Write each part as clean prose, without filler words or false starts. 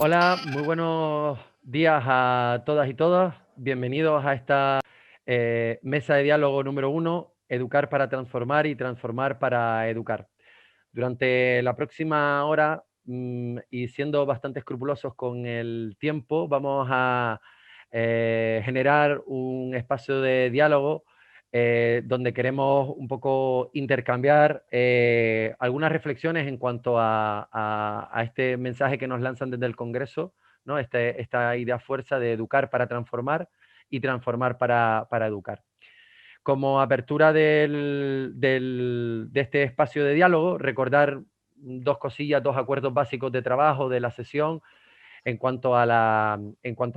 Hola, muy buenos días a todas y todos. Bienvenidos a esta mesa de diálogo número 1, Educar para transformar y transformar para educar. Durante la próxima hora, y siendo bastante escrupulosos con el tiempo, vamos a generar un espacio de diálogo donde queremos un poco intercambiar algunas reflexiones en cuanto a este mensaje que nos lanzan desde el Congreso, ¿no? Esta idea fuerza de educar para transformar y transformar para educar. Como apertura de este espacio de diálogo, recordar dos cosillas, dos acuerdos básicos de trabajo de la sesión en cuanto a la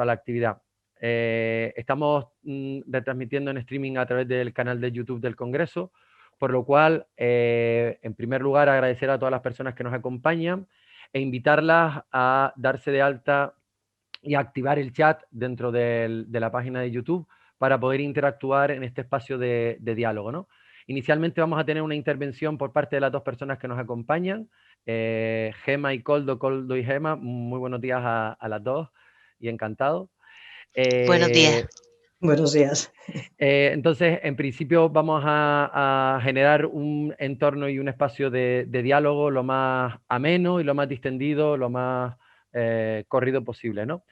actividad. Estamos retransmitiendo en streaming a través del canal de YouTube del Congreso, por lo cual, en primer lugar, agradecer a todas las personas que nos acompañan e invitarlas a darse de alta y a activar el chat dentro de la página de YouTube para poder interactuar en este espacio de diálogo, ¿no? Inicialmente vamos a tener una intervención por parte de las dos personas que nos acompañan, Gema y Coldo, Coldo y Gema. Muy buenos días a las dos y encantado. Buenos días. Buenos días. Entonces, en principio vamos a generar un entorno y un espacio de diálogo lo más ameno y lo más distendido, lo más corrido posible, ¿no?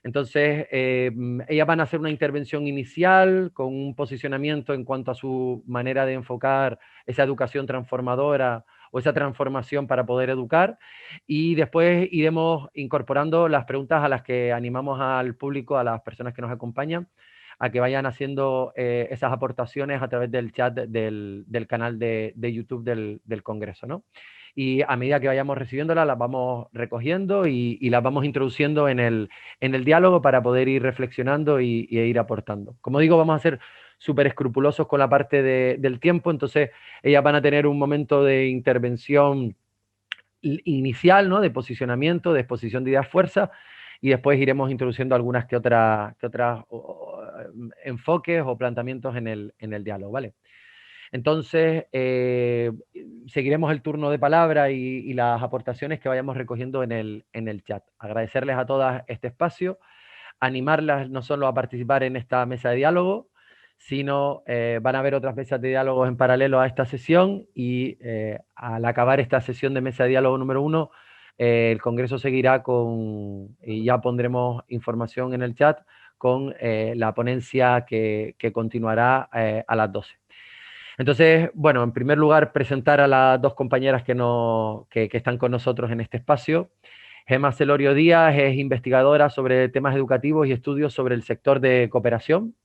Entonces, ellas van a hacer una intervención inicial con un posicionamiento en cuanto a su manera de enfocar esa educación transformadora o esa transformación para poder educar, y después iremos incorporando las preguntas a las que animamos al público, a las personas que nos acompañan, a que vayan haciendo esas aportaciones a través del chat del canal de YouTube del Congreso, ¿no? Y a medida que vayamos recibiéndolas, las vamos recogiendo y las vamos introduciendo en el diálogo para poder ir reflexionando e ir aportando. Como digo, vamos a ser súper escrupulosos con la parte del tiempo, entonces ellas van a tener un momento de intervención inicial, ¿no? De posicionamiento, de exposición de ideas fuerza, y después iremos introduciendo algunas que otras enfoques o planteamientos en el diálogo, ¿vale? Entonces, seguiremos el turno de palabra y las aportaciones que vayamos recogiendo en el chat. Agradecerles a todas este espacio, animarlas no solo a participar en esta mesa de diálogo, sino van a haber otras mesas de diálogo en paralelo a esta sesión, y al acabar esta sesión de mesa de diálogo número 1, el Congreso seguirá y ya pondremos información en el chat, con la ponencia que continuará a las 12. Entonces, bueno, en primer lugar, presentar a las dos compañeras que están con nosotros en este espacio. Gema Celorio Díaz es investigadora sobre temas educativos y estudios sobre el sector de cooperación,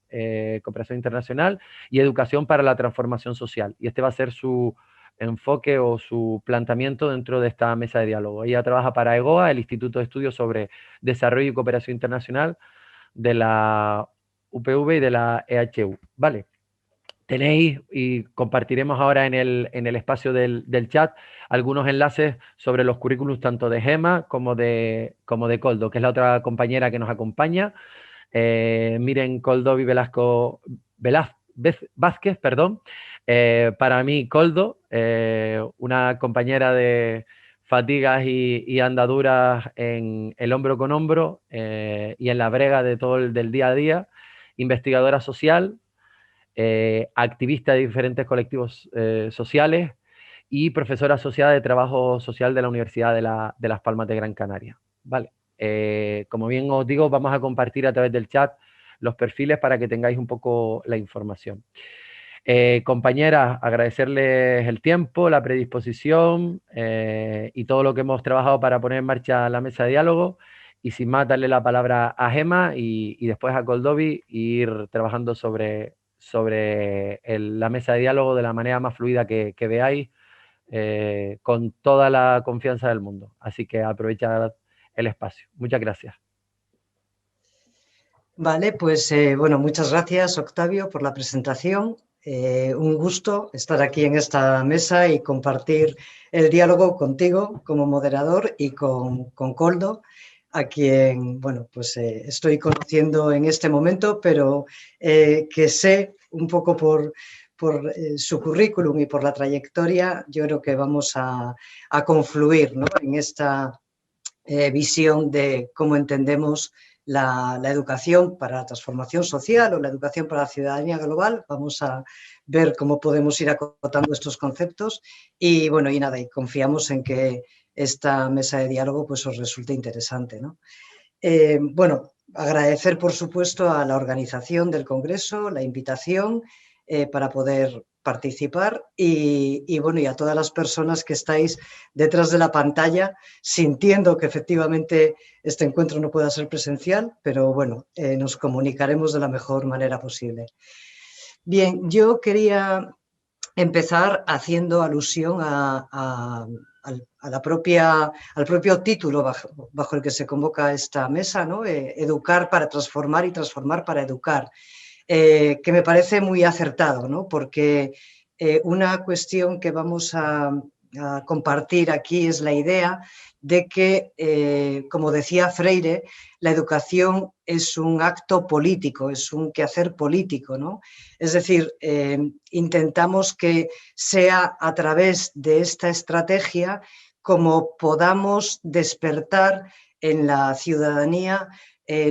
cooperación internacional y educación para la transformación social. Y este va a ser su enfoque o su planteamiento dentro de esta mesa de diálogo. Ella trabaja para EGOA, el Instituto de Estudios sobre Desarrollo y Cooperación Internacional de la UPV y de la EHU. Vale. Tenéis, y compartiremos ahora en el espacio del chat, algunos enlaces sobre los currículums tanto de Gema como de Coldo, que es la otra compañera que nos acompaña. Miren, Coldo y Vázquez, perdón. Para mí, Coldo, una compañera de fatigas y andaduras en el hombro con hombro y en la brega de todo del día a día, investigadora social, activista de diferentes colectivos sociales y profesora asociada de trabajo social de la Universidad de Las Palmas de Gran Canaria. Vale. Como bien os digo, vamos a compartir a través del chat los perfiles para que tengáis un poco la información. Compañeras, agradecerles el tiempo, la predisposición y todo lo que hemos trabajado para poner en marcha la mesa de diálogo. Y sin más, darle la palabra a Gema y después a Coldovi, e ir trabajando sobre la mesa de diálogo de la manera más fluida que veáis, con toda la confianza del mundo. Así que aprovechad el espacio. Muchas gracias. Vale, pues bueno, muchas gracias, Octavio, por la presentación. Un gusto estar aquí en esta mesa y compartir el diálogo contigo como moderador y con Coldo, a quien, bueno, pues estoy conociendo en este momento, pero que sé un poco por su currículum y por la trayectoria. Yo creo que vamos a confluir, ¿no?, visión de cómo entendemos la educación para la transformación social o la educación para la ciudadanía global. Vamos a ver cómo podemos ir acotando estos conceptos y bueno, y nada, y confiamos en que esta mesa de diálogo pues os resulte interesante, ¿no? Bueno, agradecer por supuesto a la organización del Congreso, la invitación para poder participar y bueno, y a todas las personas que estáis detrás de la pantalla, sintiendo que efectivamente este encuentro no pueda ser presencial, pero bueno, nos comunicaremos de la mejor manera posible. Bien, yo quería empezar haciendo alusión al propio título bajo el que se convoca esta mesa, ¿no? Educar para transformar y transformar para educar, que me parece muy acertado, ¿no? Porque una cuestión que vamos a compartir aquí es la idea de que, como decía Freire, la educación es un acto político, es un quehacer político, ¿no? Es decir, intentamos que sea a través de esta estrategia como podamos despertar en la ciudadanía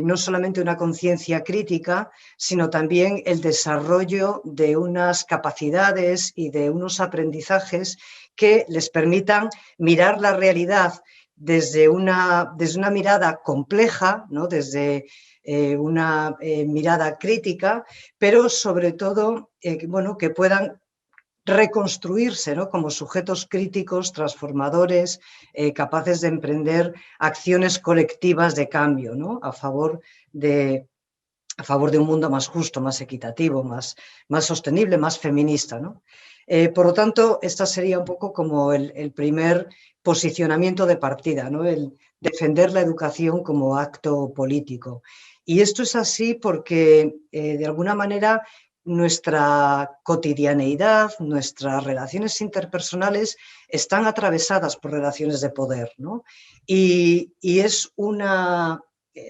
no solamente una conciencia crítica, sino también el desarrollo de unas capacidades y de unos aprendizajes que les permitan mirar la realidad desde una mirada compleja, ¿no? Desde una mirada crítica, pero sobre todo bueno, que puedan reconstruirse, ¿no? Como sujetos críticos, transformadores, capaces de emprender acciones colectivas de cambio, ¿no? a favor de un mundo más justo, más equitativo, más sostenible, más feminista, ¿no? Por lo tanto, esta sería un poco como el primer posicionamiento de partida, ¿no? El defender la educación como acto político. Y esto es así porque, de alguna manera, nuestra cotidianeidad, nuestras relaciones interpersonales están atravesadas por relaciones de poder, ¿no? Y es una,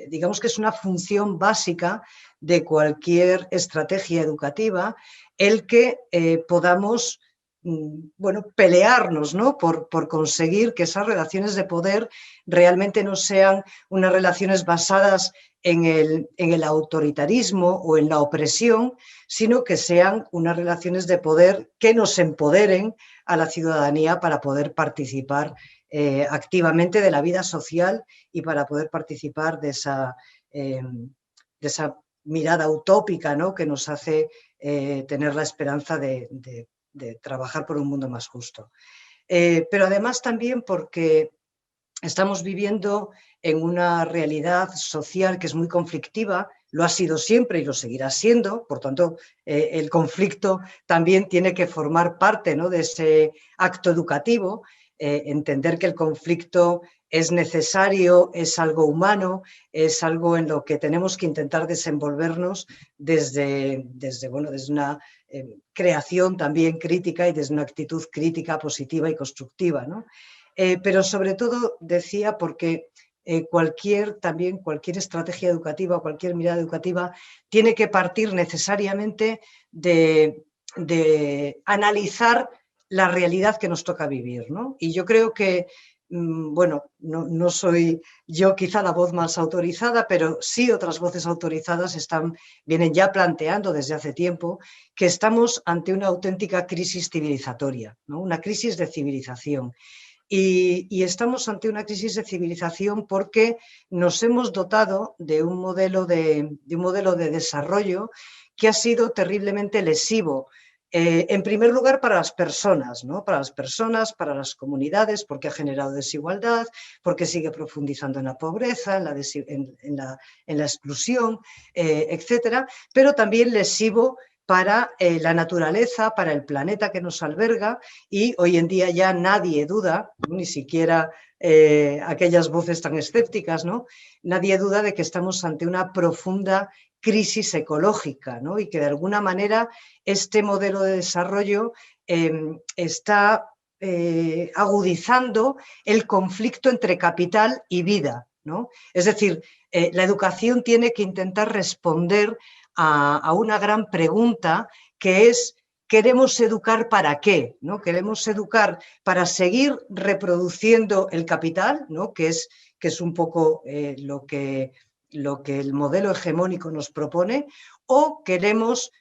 digamos que es una función básica de cualquier estrategia educativa el que podamos bueno, pelearnos, ¿no? por conseguir que esas relaciones de poder realmente no sean unas relaciones basadas en el autoritarismo o en la opresión, sino que sean unas relaciones de poder que nos empoderen a la ciudadanía para poder participar activamente de la vida social y para poder participar de esa mirada utópica, ¿no? Que nos hace tener la esperanza de trabajar por un mundo más justo. Pero además también porque estamos viviendo en una realidad social que es muy conflictiva, lo ha sido siempre y lo seguirá siendo, por tanto, el conflicto también tiene que formar parte, ¿no? de ese acto educativo, entender que el conflicto es necesario, es algo humano, es algo en lo que tenemos que intentar desenvolvernos desde una creación también crítica y desde una actitud crítica, positiva y constructiva, ¿no? Pero sobre todo decía porque cualquier estrategia educativa, cualquier mirada educativa tiene que partir necesariamente de analizar la realidad que nos toca vivir, ¿no? Y yo creo que, bueno, no soy yo quizá la voz más autorizada, pero sí otras voces autorizadas vienen ya planteando desde hace tiempo que estamos ante una auténtica crisis civilizatoria, ¿no? Una crisis de civilización. Y estamos ante una crisis de civilización porque nos hemos dotado de un modelo de desarrollo que ha sido terriblemente lesivo. En primer lugar, para las personas, ¿no? Para las personas, para las comunidades, porque ha generado desigualdad, porque sigue profundizando en la pobreza, en la exclusión, etcétera, pero también lesivo para la naturaleza, para el planeta que nos alberga, y hoy en día ya nadie duda, ni siquiera aquellas voces tan escépticas, ¿no? Nadie duda de que estamos ante una profunda crisis ecológica, ¿no? Y que de alguna manera este modelo de desarrollo está agudizando el conflicto entre capital y vida, ¿no? Es decir, la educación tiene que intentar responder a una gran pregunta que es queremos educar para qué, ¿no? Queremos educar para seguir reproduciendo el capital, ¿no? que es un poco lo que el modelo hegemónico nos propone, o queremos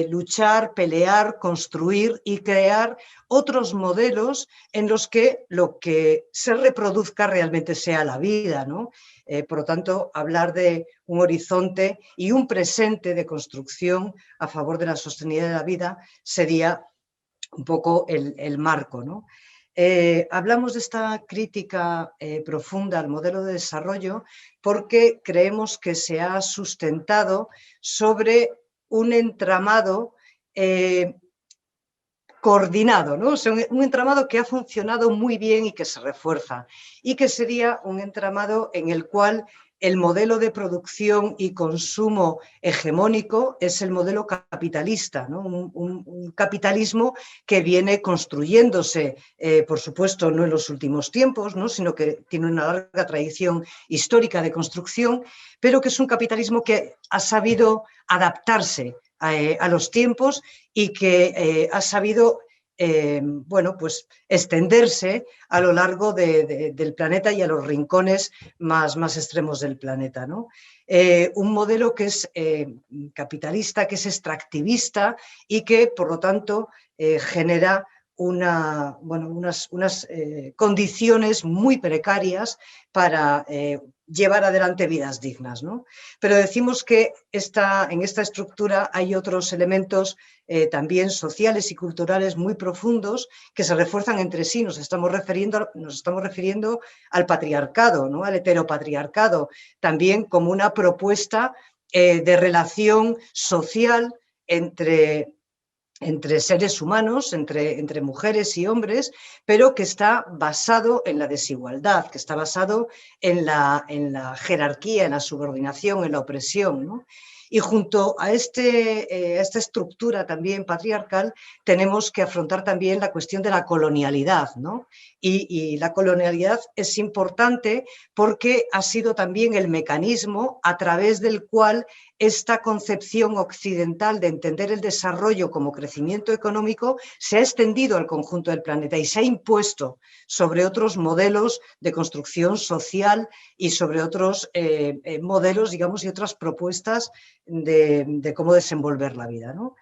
luchar, pelear, construir y crear otros modelos en los que lo que se reproduzca realmente sea la vida, ¿no? Por lo tanto, hablar de un horizonte y un presente de construcción a favor de la sostenibilidad de la vida sería un poco el marco, ¿no? Hablamos de esta crítica profunda al modelo de desarrollo porque creemos que se ha sustentado sobre un entramado coordinado, ¿no? O sea, un entramado que ha funcionado muy bien y que se refuerza, y que sería un entramado en el cual el modelo de producción y consumo hegemónico es el modelo capitalista, ¿no? Un capitalismo que viene construyéndose, por supuesto, no en los últimos tiempos, ¿no? Sino que tiene una larga tradición histórica de construcción, pero que es un capitalismo que ha sabido adaptarse a los tiempos y que ha sabido bueno, pues extenderse a lo largo del planeta y a los rincones más extremos del planeta, ¿no? Un modelo que es capitalista, que es extractivista y que, por lo tanto, genera unas condiciones muy precarias para llevar adelante vidas dignas, ¿no? Pero decimos que en esta estructura hay otros elementos también sociales y culturales muy profundos que se refuerzan entre sí. Nos estamos refiriendo al patriarcado, ¿no? Al heteropatriarcado, también como una propuesta de relación social entre seres humanos, entre mujeres y hombres, pero que está basado en la desigualdad, que está basado en la jerarquía, en la subordinación, en la opresión, ¿no? Y junto a esta estructura también patriarcal tenemos que afrontar también la cuestión de la colonialidad, ¿no? Y la colonialidad es importante porque ha sido también el mecanismo a través del cual esta concepción occidental de entender el desarrollo como crecimiento económico se ha extendido al conjunto del planeta y se ha impuesto sobre otros modelos de construcción social y sobre otros modelos, digamos, y otras propuestas de cómo desenvolver la vida, ¿no?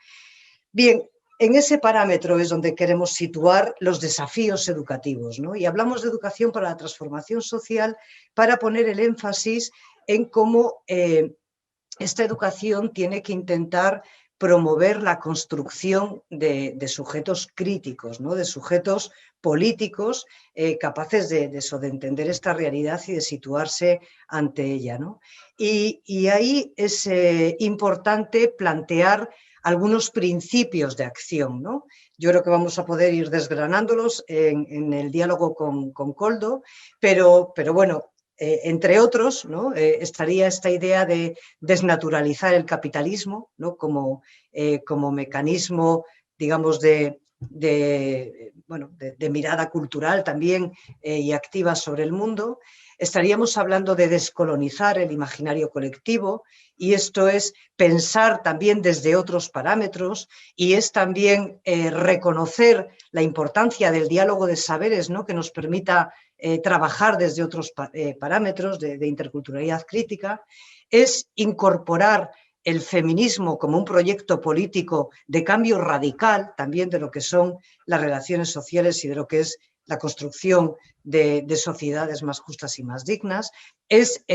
Bien, en ese parámetro es donde queremos situar los desafíos educativos, ¿no? Y hablamos de educación para la transformación social para poner el énfasis en cómo esta educación tiene que intentar promover la construcción de sujetos críticos, ¿no? De sujetos políticos capaces de entender esta realidad y de situarse ante ella, ¿no? Y ahí es importante plantear algunos principios de acción, ¿no? Yo creo que vamos a poder ir desgranándolos en el diálogo con Koldo, pero bueno, entre otros, ¿no? Estaría esta idea de desnaturalizar el capitalismo, ¿no? como mecanismo, digamos, de mirada cultural también y activa sobre el mundo. Estaríamos hablando de descolonizar el imaginario colectivo, y esto es pensar también desde otros parámetros, y es también reconocer la importancia del diálogo de saberes, ¿no? Que nos permita trabajar desde otros parámetros de interculturalidad crítica. Es incorporar el feminismo como un proyecto político de cambio radical también de lo que son las relaciones sociales y de lo que es la construcción de sociedades más justas y más dignas. Es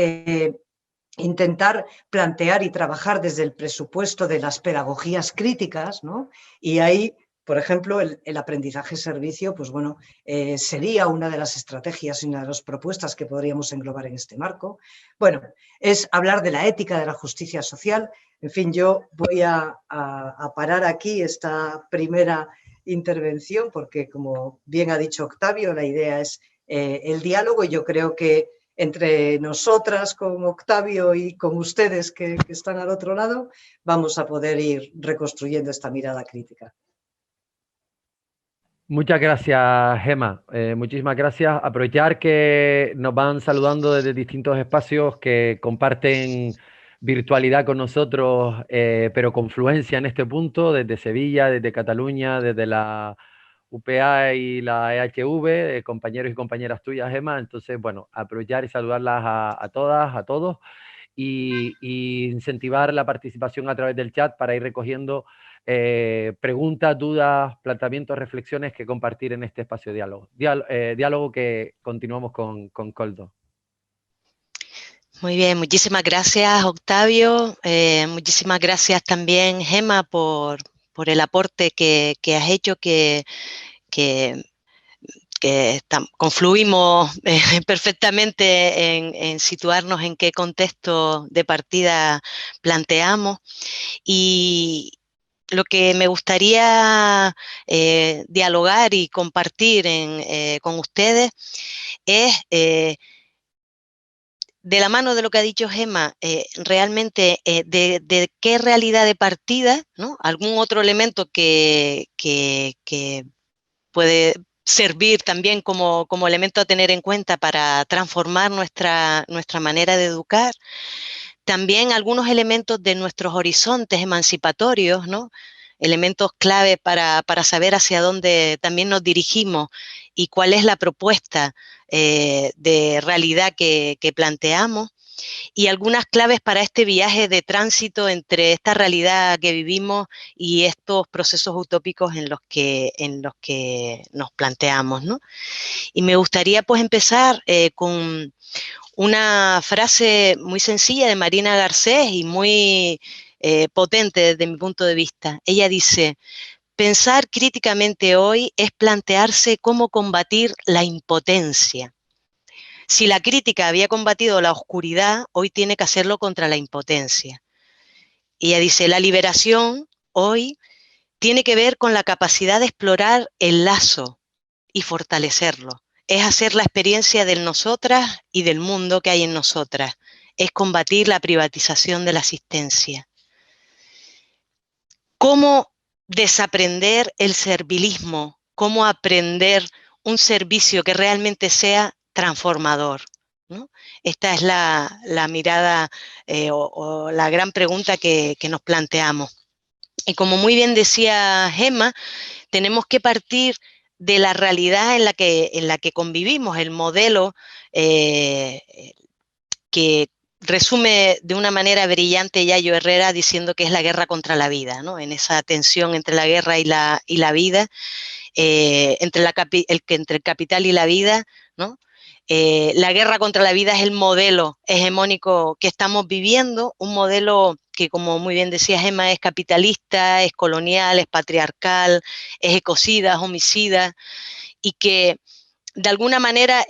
intentar plantear y trabajar desde el presupuesto de las pedagogías críticas, ¿no? Y ahí, por ejemplo, el aprendizaje-servicio, pues bueno, sería una de las estrategias y una de las propuestas que podríamos englobar en este marco. Bueno, es hablar de la ética de la justicia social. En fin, yo voy a parar aquí esta primera intervención porque, como bien ha dicho Octavio, la idea es el diálogo, y yo creo que entre nosotras, con Octavio y con ustedes que están al otro lado, vamos a poder ir reconstruyendo esta mirada crítica. Muchas gracias, Gemma. Muchísimas gracias. Aprovechar que nos van saludando desde distintos espacios que comparten virtualidad con nosotros, pero confluencia en este punto, desde Sevilla, desde Cataluña, desde la UPA y la EHV, compañeros y compañeras tuyas, Gemma. Entonces, bueno, aprovechar y saludarlas a todas, a todos, y incentivar la participación a través del chat para ir recogiendo preguntas, dudas, planteamientos, reflexiones que compartir en este espacio de diálogo. Diálogo que continuamos con Koldo. Muy bien, muchísimas gracias, Octavio. Muchísimas gracias también, Gemma, por el aporte que has hecho, que confluimos perfectamente en situarnos en qué contexto de partida planteamos. Y lo que me gustaría dialogar y compartir con ustedes es, de la mano de lo que ha dicho Gemma, realmente de qué realidad de partida, ¿no? Algún otro elemento que puede servir también como elemento a tener en cuenta para transformar nuestra manera de educar. También algunos elementos de nuestros horizontes emancipatorios, ¿no? Elementos clave para saber hacia dónde también nos dirigimos y cuál es la propuesta de realidad que planteamos, y algunas claves para este viaje de tránsito entre esta realidad que vivimos y estos procesos utópicos en los que nos planteamos, ¿no? Y me gustaría pues empezar con una frase muy sencilla de Marina Garcés y muy potente desde mi punto de vista. Ella dice: pensar críticamente hoy es plantearse cómo combatir la impotencia. Si la crítica había combatido la oscuridad, hoy tiene que hacerlo contra la impotencia. Y ella dice: la liberación hoy tiene que ver con la capacidad de explorar el lazo y fortalecerlo. Es hacer la experiencia de nosotras y del mundo que hay en nosotras. Es combatir la privatización de la asistencia. ¿Cómo desaprender el servilismo? ¿Cómo aprender un servicio que realmente sea transformador, ¿no? Esta es la mirada o la gran pregunta que nos planteamos. Y como muy bien decía Gemma, tenemos que partir de la realidad en la que convivimos, el modelo que resume de una manera brillante Yayo Herrera diciendo que es la guerra contra la vida, ¿no? En esa tensión entre la guerra y la vida, entre el capital y la vida, ¿no? La guerra contra la vida es el modelo hegemónico que estamos viviendo, un modelo que, como muy bien decía Gemma, es capitalista, es colonial, es patriarcal, es ecocida, es homicida, y que de alguna manera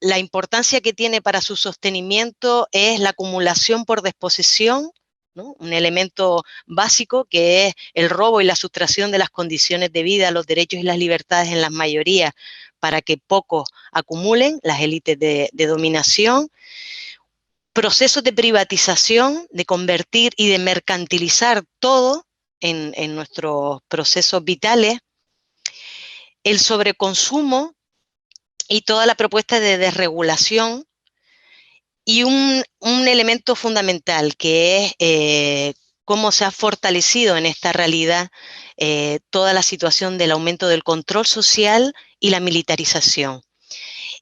la importancia que tiene para su sostenimiento es la acumulación por desposesión, ¿no? Un elemento básico que es el robo y la sustracción de las condiciones de vida, los derechos y las libertades en las mayorías para que pocos acumulen, las élites de dominación, procesos de privatización, de convertir y de mercantilizar todo en nuestros procesos vitales, el sobreconsumo y toda la propuesta de desregulación, y un elemento fundamental que es cómo se ha fortalecido en esta realidad toda la situación del aumento del control social y la militarización.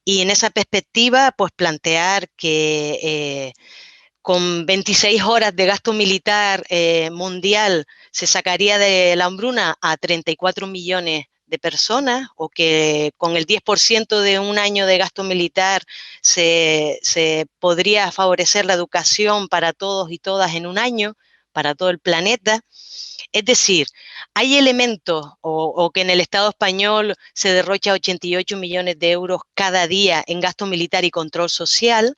Y en esa perspectiva, pues plantear que con 26 horas de gasto militar mundial se sacaría de la hambruna a 34 millones de personas, o que con el 10% de un año de gasto militar se podría favorecer la educación para todos y todas en un año, para todo el planeta. Es decir, hay elementos, o que en el Estado español se derrocha 88 millones de euros cada día en gasto militar y control social.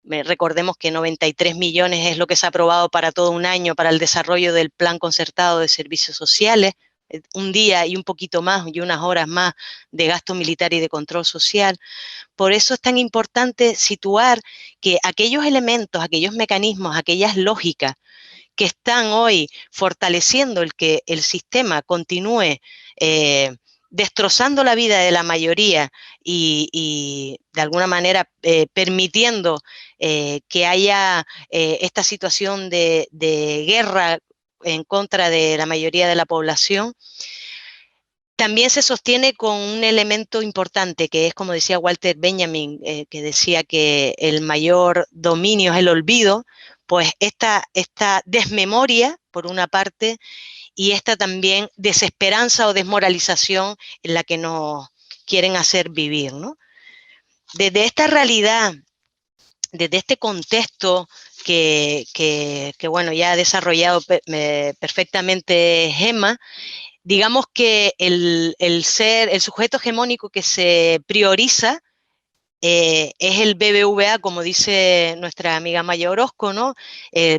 Recordemos que 93 millones es lo que se ha aprobado para todo un año para el desarrollo del Plan Concertado de Servicios Sociales, un día y un poquito más y unas horas más de gasto militar y de control social. Por eso es tan importante situar que aquellos elementos, aquellos mecanismos, aquellas lógicas que están hoy fortaleciendo el que el sistema continúe destrozando la vida de la mayoría y de alguna manera permitiendo que haya esta situación de guerra en contra de la mayoría de la población, también se sostiene con un elemento importante, que es, como decía Walter Benjamin, que decía que el mayor dominio es el olvido, pues esta desmemoria, por una parte, y esta también desesperanza o desmoralización en la que nos quieren hacer vivir, ¿no? Desde esta realidad, desde este contexto que bueno, ya ha desarrollado perfectamente Gemma, digamos que el sujeto hegemónico que se prioriza es el BBVA, como dice nuestra amiga Maya Orozco, ¿no?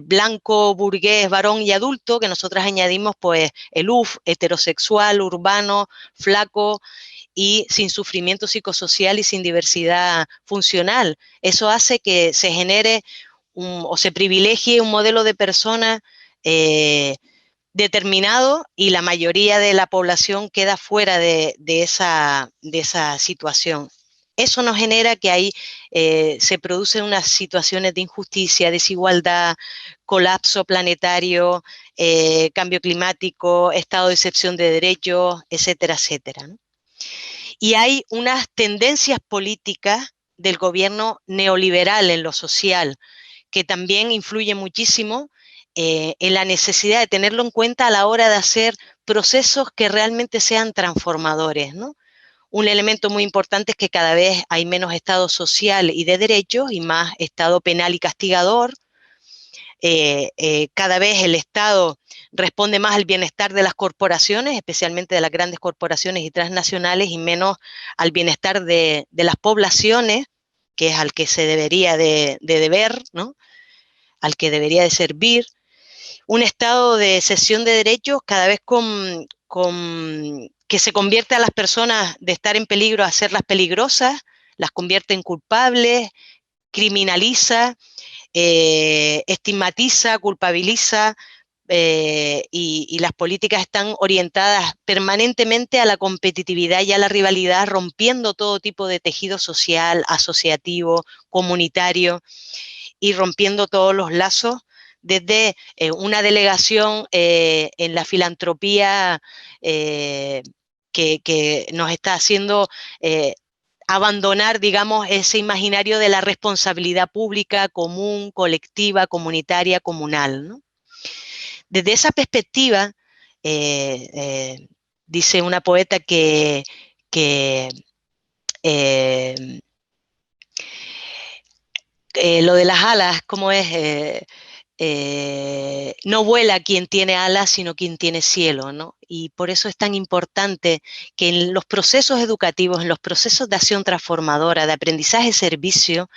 Blanco, burgués, varón y adulto, que nosotras añadimos pues el UF, heterosexual, urbano, flaco y sin sufrimiento psicosocial y sin diversidad funcional. Eso hace que se genere o se privilegie un modelo de persona determinado y la mayoría de la población queda fuera de esa situación. Eso nos genera que ahí se producen unas situaciones de injusticia, desigualdad, colapso planetario, cambio climático, estado de excepción de derechos, etcétera, etcétera, ¿no? Y hay unas tendencias políticas del gobierno neoliberal en lo social que también influye muchísimo en la necesidad de tenerlo en cuenta a la hora de hacer procesos que realmente sean transformadores, ¿no? Un elemento muy importante es que cada vez hay menos Estado social y de derechos y más Estado penal y castigador. Cada vez el Estado responde más al bienestar de las corporaciones, especialmente de las grandes corporaciones y transnacionales, y menos al bienestar de las poblaciones, que es al que se debería de deber, ¿no? Al que debería de servir. Un Estado de cesión de derechos cada vez que se convierte a las personas de estar en peligro a hacerlas peligrosas, las convierte en culpables, criminaliza, estigmatiza, culpabiliza, y las políticas están orientadas permanentemente a la competitividad y a la rivalidad, rompiendo todo tipo de tejido social, asociativo, comunitario, y rompiendo todos los lazos desde una delegación en la filantropía que nos está haciendo abandonar, digamos, ese imaginario de la responsabilidad pública, común, colectiva, comunitaria, comunal, ¿no? Desde esa perspectiva, dice una poeta que lo de las alas, ¿cómo es? No vuela quien tiene alas, sino quien tiene cielo, ¿no? Y por eso es tan importante que en los procesos educativos, en los procesos de acción transformadora, de aprendizaje-servicio,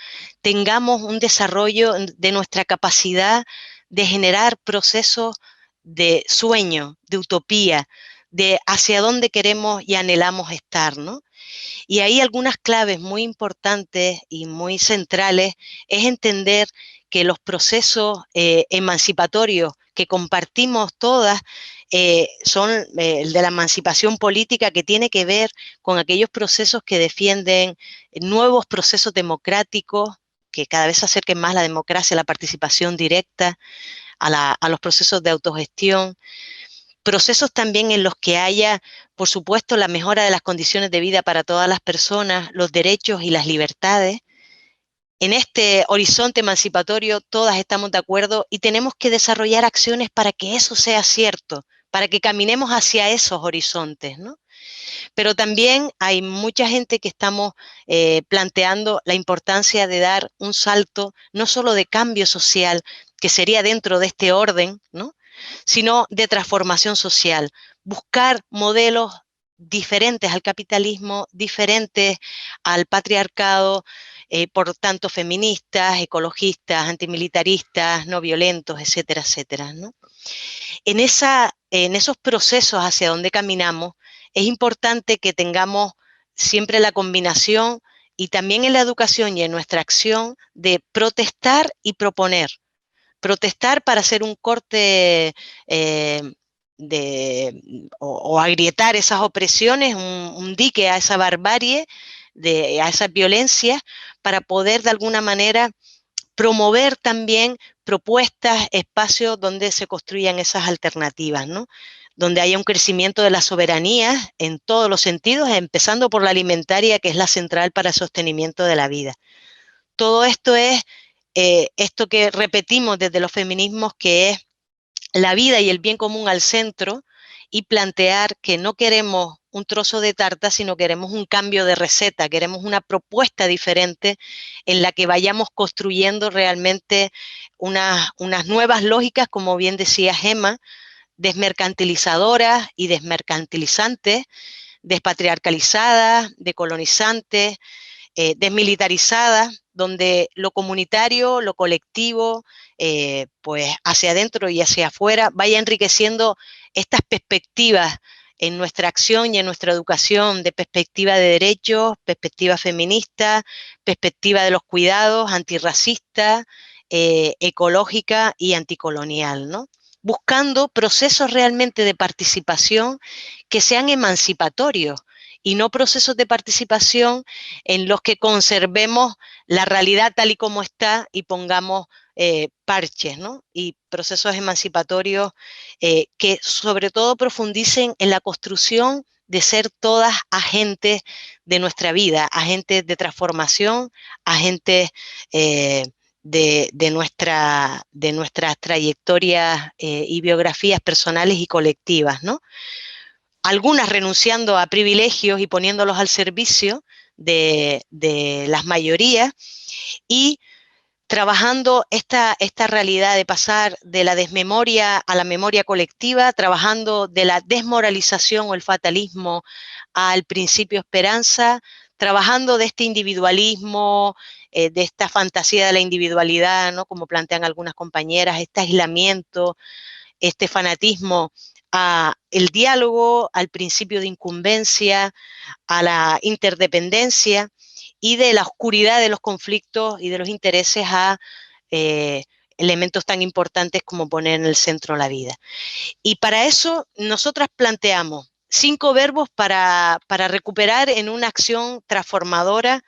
tengamos un desarrollo de nuestra capacidad de generar procesos de sueño, de utopía, de hacia dónde queremos y anhelamos estar, ¿no? Y ahí algunas claves muy importantes y muy centrales es entender que los procesos emancipatorios que compartimos todas son el de la emancipación política, que tiene que ver con aquellos procesos que defienden nuevos procesos democráticos, que cada vez acerquen más la democracia, la participación directa, a los procesos de autogestión. Procesos también en los que haya, por supuesto, la mejora de las condiciones de vida para todas las personas, los derechos y las libertades. En este horizonte emancipatorio todas estamos de acuerdo y tenemos que desarrollar acciones para que eso sea cierto, para que caminemos hacia esos horizontes, ¿no? Pero también hay mucha gente que estamos planteando la importancia de dar un salto, no solo de cambio social, que sería dentro de este orden, ¿no?, sino de transformación social, buscar modelos diferentes al capitalismo, diferentes al patriarcado, por tanto feministas, ecologistas, antimilitaristas, no violentos, etcétera, etcétera, ¿no? En esos procesos hacia donde caminamos, es importante que tengamos siempre la combinación, y también en la educación y en nuestra acción, de protestar y proponer. Protestar para hacer un corte o agrietar esas opresiones, un dique a esa barbarie, a esas violencias, para poder de alguna manera promover también propuestas, espacios donde se construyan esas alternativas, ¿no? Donde haya un crecimiento de la soberanía en todos los sentidos, empezando por la alimentaria, que es la central para el sostenimiento de la vida. Todo esto es esto que repetimos desde los feminismos, que es la vida y el bien común al centro, y plantear que no queremos un trozo de tarta, sino queremos un cambio de receta, queremos una propuesta diferente en la que vayamos construyendo realmente unas nuevas lógicas, como bien decía Gemma, desmercantilizadoras y desmercantilizantes, despatriarcalizadas, decolonizantes, desmilitarizadas, donde lo comunitario, lo colectivo, pues hacia adentro y hacia afuera, vaya enriqueciendo estas perspectivas en nuestra acción y en nuestra educación, de perspectiva de derechos, perspectiva feminista, perspectiva de los cuidados, antirracista, ecológica y anticolonial, ¿no? Buscando procesos realmente de participación que sean emancipatorios, y no procesos de participación en los que conservemos la realidad tal y como está y pongamos parches, ¿no? Y procesos emancipatorios que sobre todo profundicen en la construcción de ser todas agentes de nuestra vida, agentes de transformación, agentes de nuestras trayectorias y biografías personales y colectivas, ¿no? Algunas renunciando a privilegios y poniéndolos al servicio de las mayorías, y trabajando esta realidad de pasar de la desmemoria a la memoria colectiva, trabajando de la desmoralización o el fatalismo al principio esperanza, trabajando de este individualismo, de esta fantasía de la individualidad, ¿no? Como plantean algunas compañeras, este aislamiento, este fanatismo, a el diálogo, al principio de incumbencia, a la interdependencia, y de la oscuridad de los conflictos y de los intereses a elementos tan importantes como poner en el centro la vida. Y para eso nosotras planteamos 5 verbos para recuperar en una acción transformadora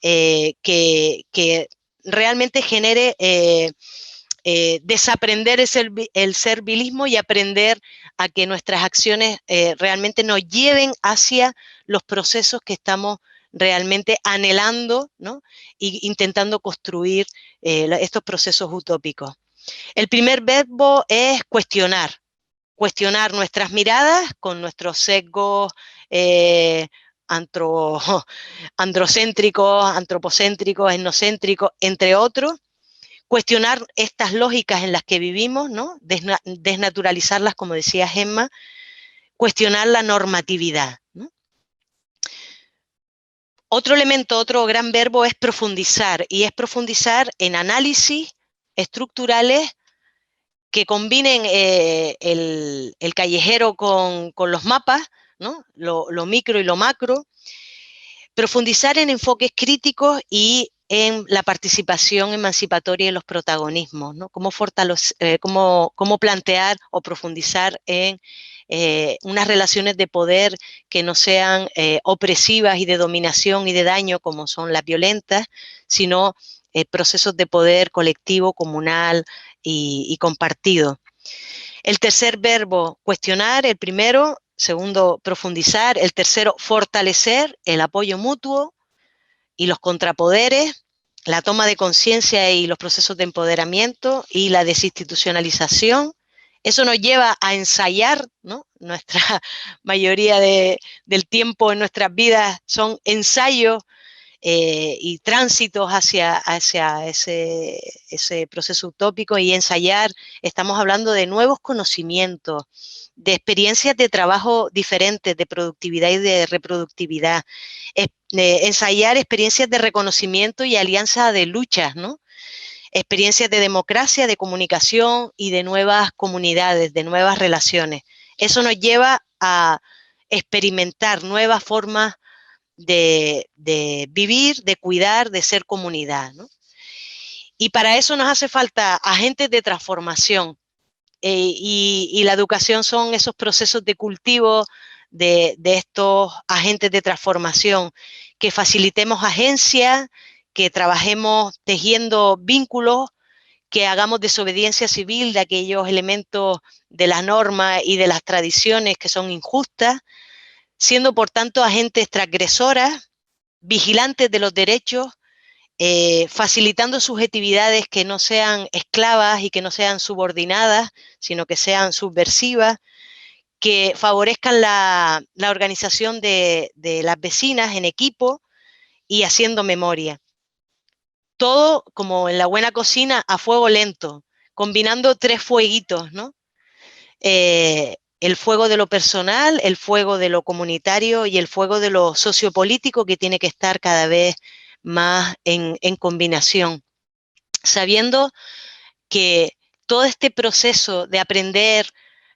que realmente genere desaprender el servilismo y aprender a que nuestras acciones realmente nos lleven hacia los procesos que estamos realmente anhelando, ¿no? E intentando construir estos procesos utópicos. El primer verbo es cuestionar. Cuestionar nuestras miradas con nuestros sesgos androcéntricos, antropocéntricos, etnocéntricos, entre otros. Cuestionar estas lógicas en las que vivimos, ¿no? Desnaturalizarlas, como decía Gemma, cuestionar la normatividad, ¿no? Otro elemento, otro gran verbo es profundizar, y es profundizar en análisis estructurales que combinen el callejero con los mapas, ¿no? Lo micro y lo macro. Profundizar en enfoques críticos y en la participación emancipatoria y los protagonismos, ¿no? Cómo plantear o profundizar en unas relaciones de poder que no sean opresivas y de dominación y de daño como son las violentas, sino procesos de poder colectivo, comunal y compartido. El tercer verbo, cuestionar, el primero. Segundo, profundizar. El tercero, fortalecer el apoyo mutuo y los contrapoderes, la toma de conciencia y los procesos de empoderamiento y la desinstitucionalización. Eso nos lleva a ensayar, ¿no? Nuestra mayoría del tiempo en nuestras vidas son ensayos y tránsitos hacia ese proceso utópico, y ensayar, estamos hablando de nuevos conocimientos, de experiencias de trabajo diferentes, de productividad y de reproductividad, ensayar experiencias de reconocimiento y alianza de luchas, ¿no? Experiencias de democracia, de comunicación y de nuevas comunidades, de nuevas relaciones. Eso nos lleva a experimentar nuevas formas de vivir, de cuidar, de ser comunidad, ¿no? Y para eso nos hace falta agentes de transformación, y la educación son esos procesos de cultivo de estos agentes de transformación, que facilitemos agencias, que trabajemos tejiendo vínculos, que hagamos desobediencia civil de aquellos elementos de la norma y de las tradiciones que son injustas, siendo por tanto agentes transgresoras, vigilantes de los derechos, facilitando subjetividades que no sean esclavas y que no sean subordinadas, sino que sean subversivas, que favorezcan la organización de las vecinas en equipo y haciendo memoria. Todo, como en la buena cocina, a fuego lento, combinando 3 fueguitos, ¿no? El fuego de lo personal, el fuego de lo comunitario y el fuego de lo sociopolítico, que tiene que estar cada vez más en combinación, sabiendo que todo este proceso de aprender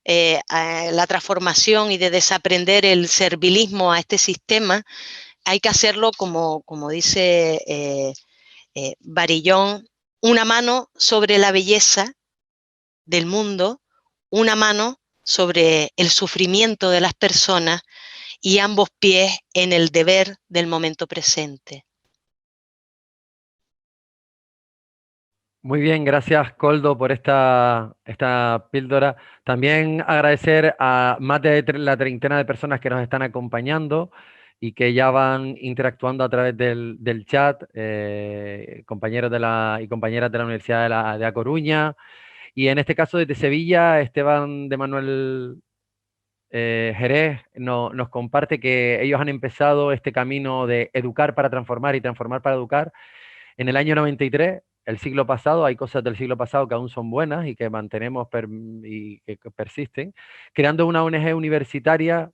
la transformación y de desaprender el servilismo a este sistema, hay que hacerlo como dice Barillón, una mano sobre la belleza del mundo, una mano sobre el sufrimiento de las personas y ambos pies en el deber del momento presente. Muy bien, gracias Koldo por esta píldora. También agradecer a más de la treintena de personas que nos están acompañando y que ya van interactuando a través del chat, compañeros y compañeras de la Universidad de A Coruña, y en este caso desde Sevilla, Esteban de Manuel Jerez nos comparte que ellos han empezado este camino de educar para transformar y transformar para educar en el año 93, el siglo pasado. Hay cosas del siglo pasado que aún son buenas y que mantenemos y que persisten, creando una ONG universitaria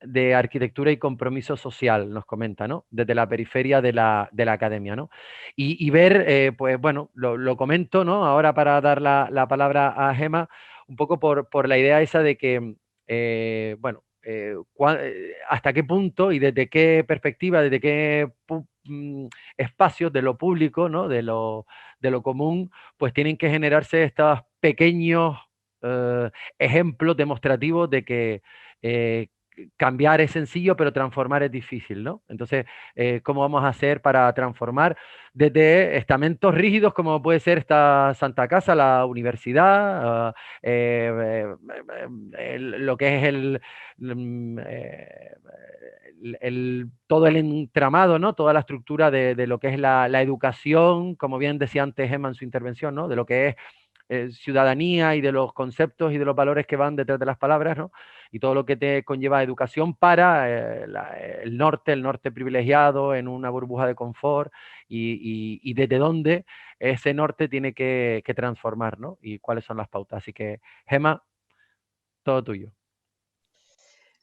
de arquitectura y compromiso social, nos comenta, ¿no? Desde la periferia de la academia, ¿no? Y ver, pues bueno, lo comento, ¿no? Ahora para dar la palabra a Gemma, un poco por la idea esa de que, bueno, hasta qué punto y desde qué perspectiva, desde qué espacios de lo público, ¿no? de lo común, pues tienen que generarse estos pequeños ejemplos demostrativos de que cambiar es sencillo, pero transformar es difícil, ¿no? Entonces, ¿cómo vamos a hacer para transformar desde estamentos rígidos como puede ser esta Santa Casa, la universidad, lo que es todo el entramado, ¿no? Toda la estructura de lo que es la educación, como bien decía antes Gemma en su intervención, ¿no? De lo que es ciudadanía y de los conceptos y de los valores que van detrás de las palabras, ¿no? Y todo lo que te conlleva educación para el norte privilegiado en una burbuja de confort y desde dónde ese norte tiene que transformar, ¿no? Y cuáles son las pautas. Así que, Gemma, todo tuyo.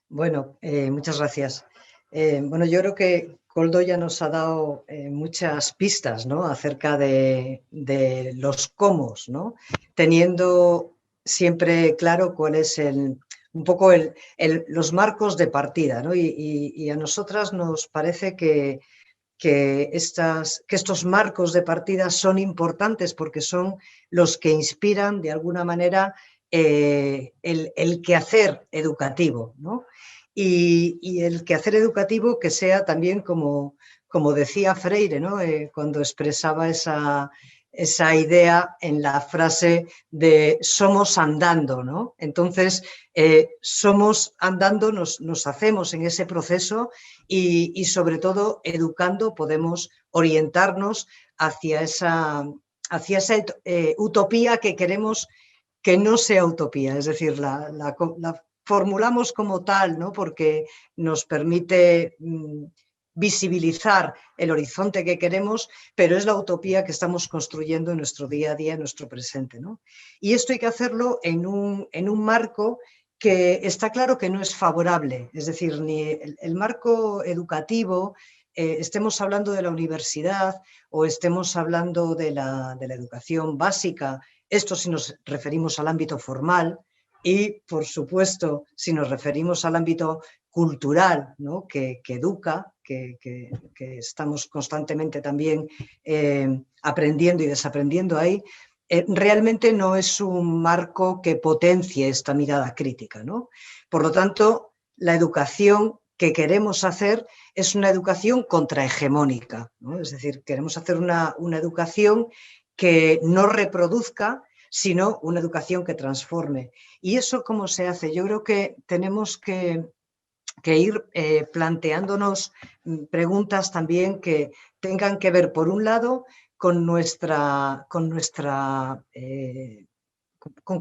Bueno, muchas gracias. Bueno, yo creo que Koldo ya nos ha dado muchas pistas, ¿no? Acerca de los cómo, ¿no? Teniendo siempre claro cuál es un poco los marcos de partida, ¿no? Y a nosotras nos parece que estos marcos de partida son importantes porque son los que inspiran de alguna manera el quehacer educativo, ¿no? Y el quehacer educativo que sea también como decía Freire, ¿no? Cuando expresaba esa idea en la frase de somos andando, ¿no? Entonces, somos andando, nos hacemos en ese proceso y sobre todo educando podemos orientarnos hacia esa utopía que queremos que no sea utopía, es decir, la formulamos como tal, ¿no? Porque nos permite visibilizar el horizonte que queremos, pero es la utopía que estamos construyendo en nuestro día a día, en nuestro presente, ¿no? Y esto hay que hacerlo en un marco que está claro que no es favorable, es decir, ni el marco educativo, estemos hablando de la universidad o estemos hablando de la educación básica, esto si nos referimos al ámbito formal, y, por supuesto, si nos referimos al ámbito cultural, ¿no? que educa, que estamos constantemente también aprendiendo y desaprendiendo ahí, realmente no es un marco que potencie esta mirada crítica, ¿no? Por lo tanto, la educación que queremos hacer es una educación contrahegemónica, ¿no? Es decir, queremos hacer una educación que no reproduzca, sino una educación que transforme. ¿Y eso cómo se hace? Yo creo que tenemos que ir planteándonos preguntas también que tengan que ver, por un lado, con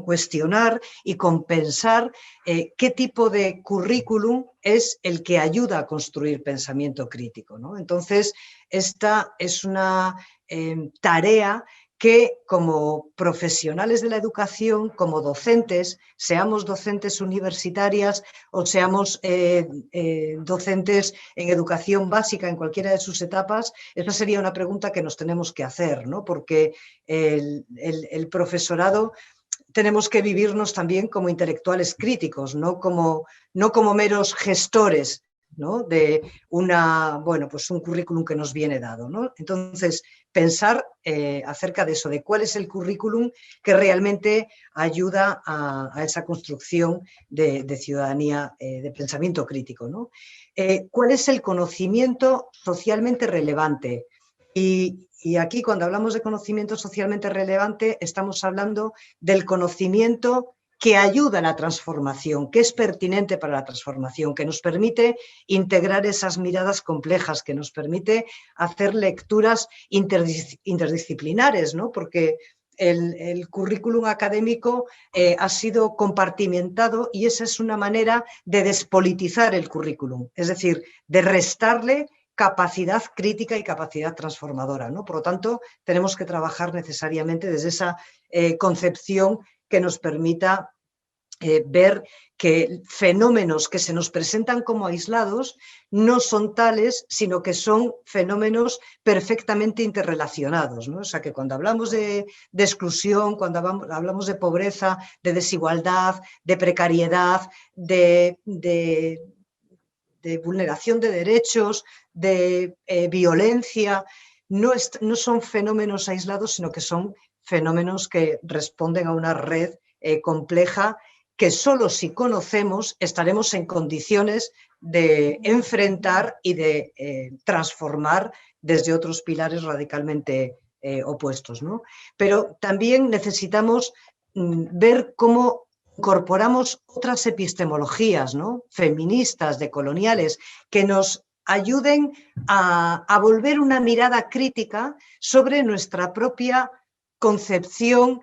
cuestionar y con pensar qué tipo de currículum es el que ayuda a construir pensamiento crítico, ¿no? Entonces, esta es una tarea que como profesionales de la educación, como docentes, seamos docentes universitarias o seamos docentes en educación básica en cualquiera de sus etapas, esa sería una pregunta que nos tenemos que hacer, ¿no? Porque el profesorado tenemos que vivirnos también como intelectuales críticos, no como meros gestores, ¿no? De pues un currículum que nos viene dado, ¿no? Entonces, pensar acerca de eso, de cuál es el currículum que realmente ayuda a esa construcción de ciudadanía, de pensamiento crítico, ¿no? ¿Cuál es el conocimiento socialmente relevante? Y aquí, cuando hablamos de conocimiento socialmente relevante, estamos hablando del conocimiento que ayuda a la transformación, que es pertinente para la transformación, que nos permite integrar esas miradas complejas, que nos permite hacer lecturas interdisciplinares, ¿no? Porque el currículum académico ha sido compartimentado y esa es una manera de despolitizar el currículum, es decir, de restarle capacidad crítica y capacidad transformadora, ¿no? Por lo tanto, tenemos que trabajar necesariamente desde esa concepción que nos permita ver que fenómenos que se nos presentan como aislados no son tales, sino que son fenómenos perfectamente interrelacionados, ¿no? O sea, que cuando hablamos de exclusión, cuando hablamos de pobreza, de desigualdad, de precariedad, de vulneración de derechos, de violencia, no son fenómenos aislados, sino que son fenómenos que responden a una red compleja que solo si conocemos estaremos en condiciones de enfrentar y de transformar desde otros pilares radicalmente opuestos, ¿no? Pero también necesitamos ver cómo incorporamos otras epistemologías, ¿no? Feministas, decoloniales, que nos ayuden a volver una mirada crítica sobre nuestra propia concepción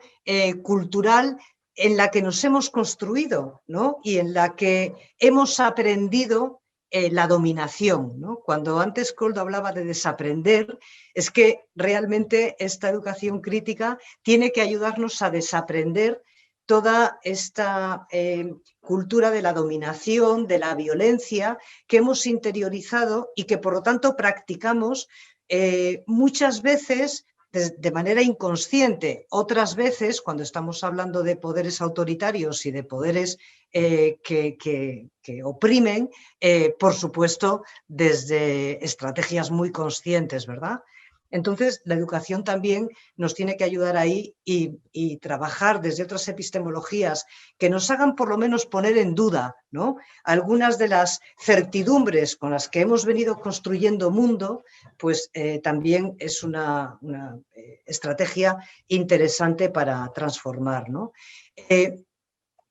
cultural en la que nos hemos construido, ¿no? Y en la que hemos aprendido la dominación, ¿no? Cuando antes Koldo hablaba de desaprender, es que realmente esta educación crítica tiene que ayudarnos a desaprender toda esta cultura de la dominación, de la violencia que hemos interiorizado y que por lo tanto practicamos muchas veces de manera inconsciente, otras veces cuando estamos hablando de poderes autoritarios y de poderes que oprimen, por supuesto desde estrategias muy conscientes, ¿verdad? Entonces, la educación también nos tiene que ayudar ahí y trabajar desde otras epistemologías que nos hagan por lo menos poner en duda, ¿no? Algunas de las certidumbres con las que hemos venido construyendo mundo, pues también es una estrategia interesante para transformar, ¿no?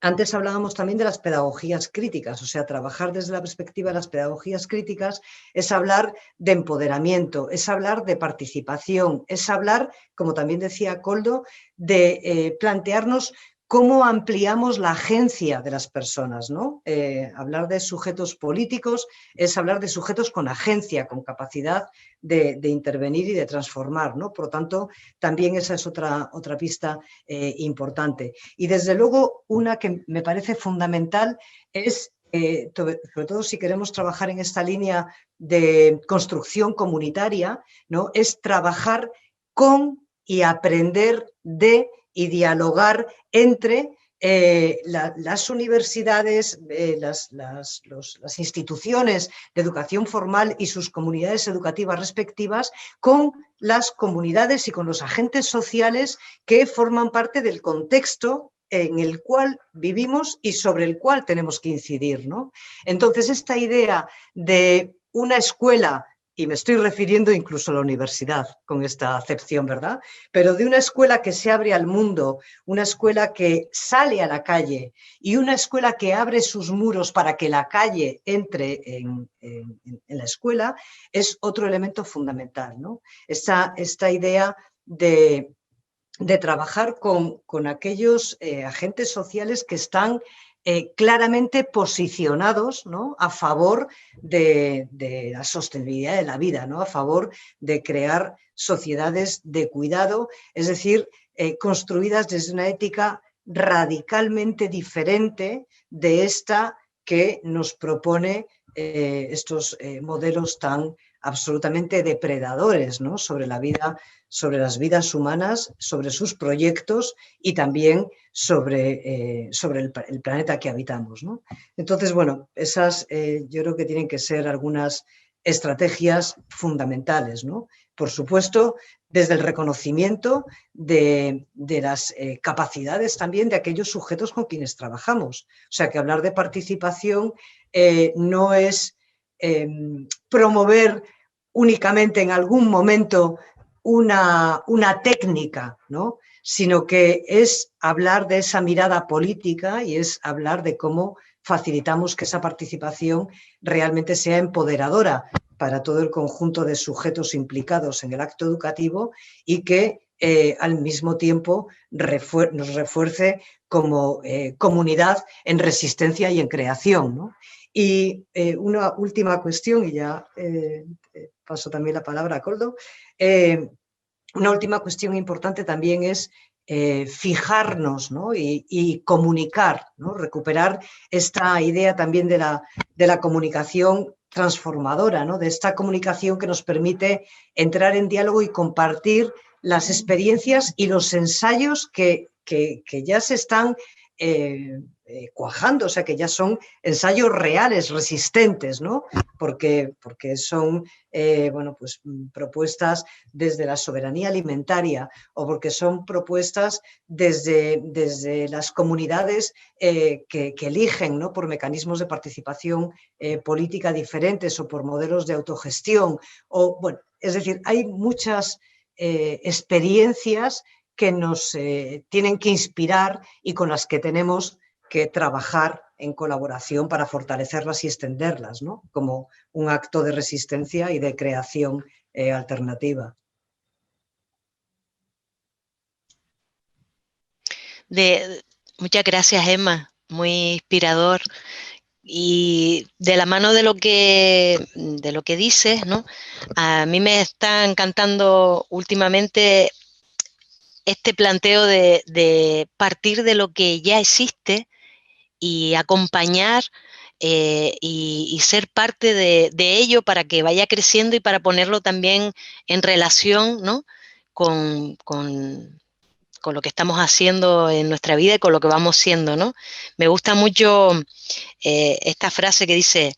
Antes hablábamos también de las pedagogías críticas, o sea, trabajar desde la perspectiva de las pedagogías críticas es hablar de empoderamiento, es hablar de participación, es hablar, como también decía Koldo, de plantearnos cómo ampliamos la agencia de las personas, ¿no? Hablar de sujetos políticos es hablar de sujetos con agencia, con capacidad de intervenir y de transformar, ¿no? Por lo tanto, también esa es otra pista importante. Y desde luego, una que me parece fundamental es, sobre todo si queremos trabajar en esta línea de construcción comunitaria, ¿no? Es trabajar con y aprender de y dialogar entre las universidades, las instituciones de educación formal y sus comunidades educativas respectivas con las comunidades y con los agentes sociales que forman parte del contexto en el cual vivimos y sobre el cual tenemos que incidir, ¿no? Entonces, esta idea de una escuela, y me estoy refiriendo incluso a la universidad con esta acepción, ¿verdad? Pero de una escuela que se abre al mundo, una escuela que sale a la calle y una escuela que abre sus muros para que la calle entre en la escuela, es otro elemento fundamental, ¿no? Esta idea de trabajar con aquellos agentes sociales que están claramente posicionados, ¿no?, a favor de la sostenibilidad de la vida, ¿no?, a favor de crear sociedades de cuidado, es decir, construidas desde una ética radicalmente diferente de esta que nos propone estos modelos tan absolutamente depredadores, ¿no?, sobre la vida, sobre las vidas humanas, sobre sus proyectos y también sobre el planeta que habitamos, ¿no? Entonces, bueno, esas yo creo que tienen que ser algunas estrategias fundamentales, ¿no? Por supuesto, desde el reconocimiento de las capacidades también de aquellos sujetos con quienes trabajamos. O sea, que hablar de participación no es promover únicamente en algún momento una técnica, ¿no?, sino que es hablar de esa mirada política y es hablar de cómo facilitamos que esa participación realmente sea empoderadora para todo el conjunto de sujetos implicados en el acto educativo y que al mismo tiempo nos refuerce como comunidad en resistencia y en creación, ¿no? Y una última cuestión, y ya paso también la palabra a Koldo. Una última cuestión importante también es fijarnos, ¿no?, y comunicar, ¿no?, recuperar esta idea también de la comunicación transformadora, ¿no?, de esta comunicación que nos permite entrar en diálogo y compartir las experiencias y los ensayos que ya se están cuajando, o sea, que ya son ensayos reales, resistentes, ¿no?, porque son bueno, pues, propuestas desde la soberanía alimentaria o porque son propuestas desde las comunidades que eligen, ¿no?, por mecanismos de participación política diferentes o por modelos de autogestión. O, bueno, es decir, hay muchas experiencias que nos tienen que inspirar y con las que tenemos que trabajar en colaboración para fortalecerlas y extenderlas, ¿no?, como un acto de resistencia y de creación alternativa. Muchas gracias, Emma, muy inspirador. Y de la mano de lo que dices, ¿no?, a mí me está encantando últimamente este planteo de partir de lo que ya existe y acompañar y ser parte de ello para que vaya creciendo y para ponerlo también en relación, ¿no?, con lo que estamos haciendo en nuestra vida y con lo que vamos siendo, ¿no? Me gusta mucho esta frase que dice,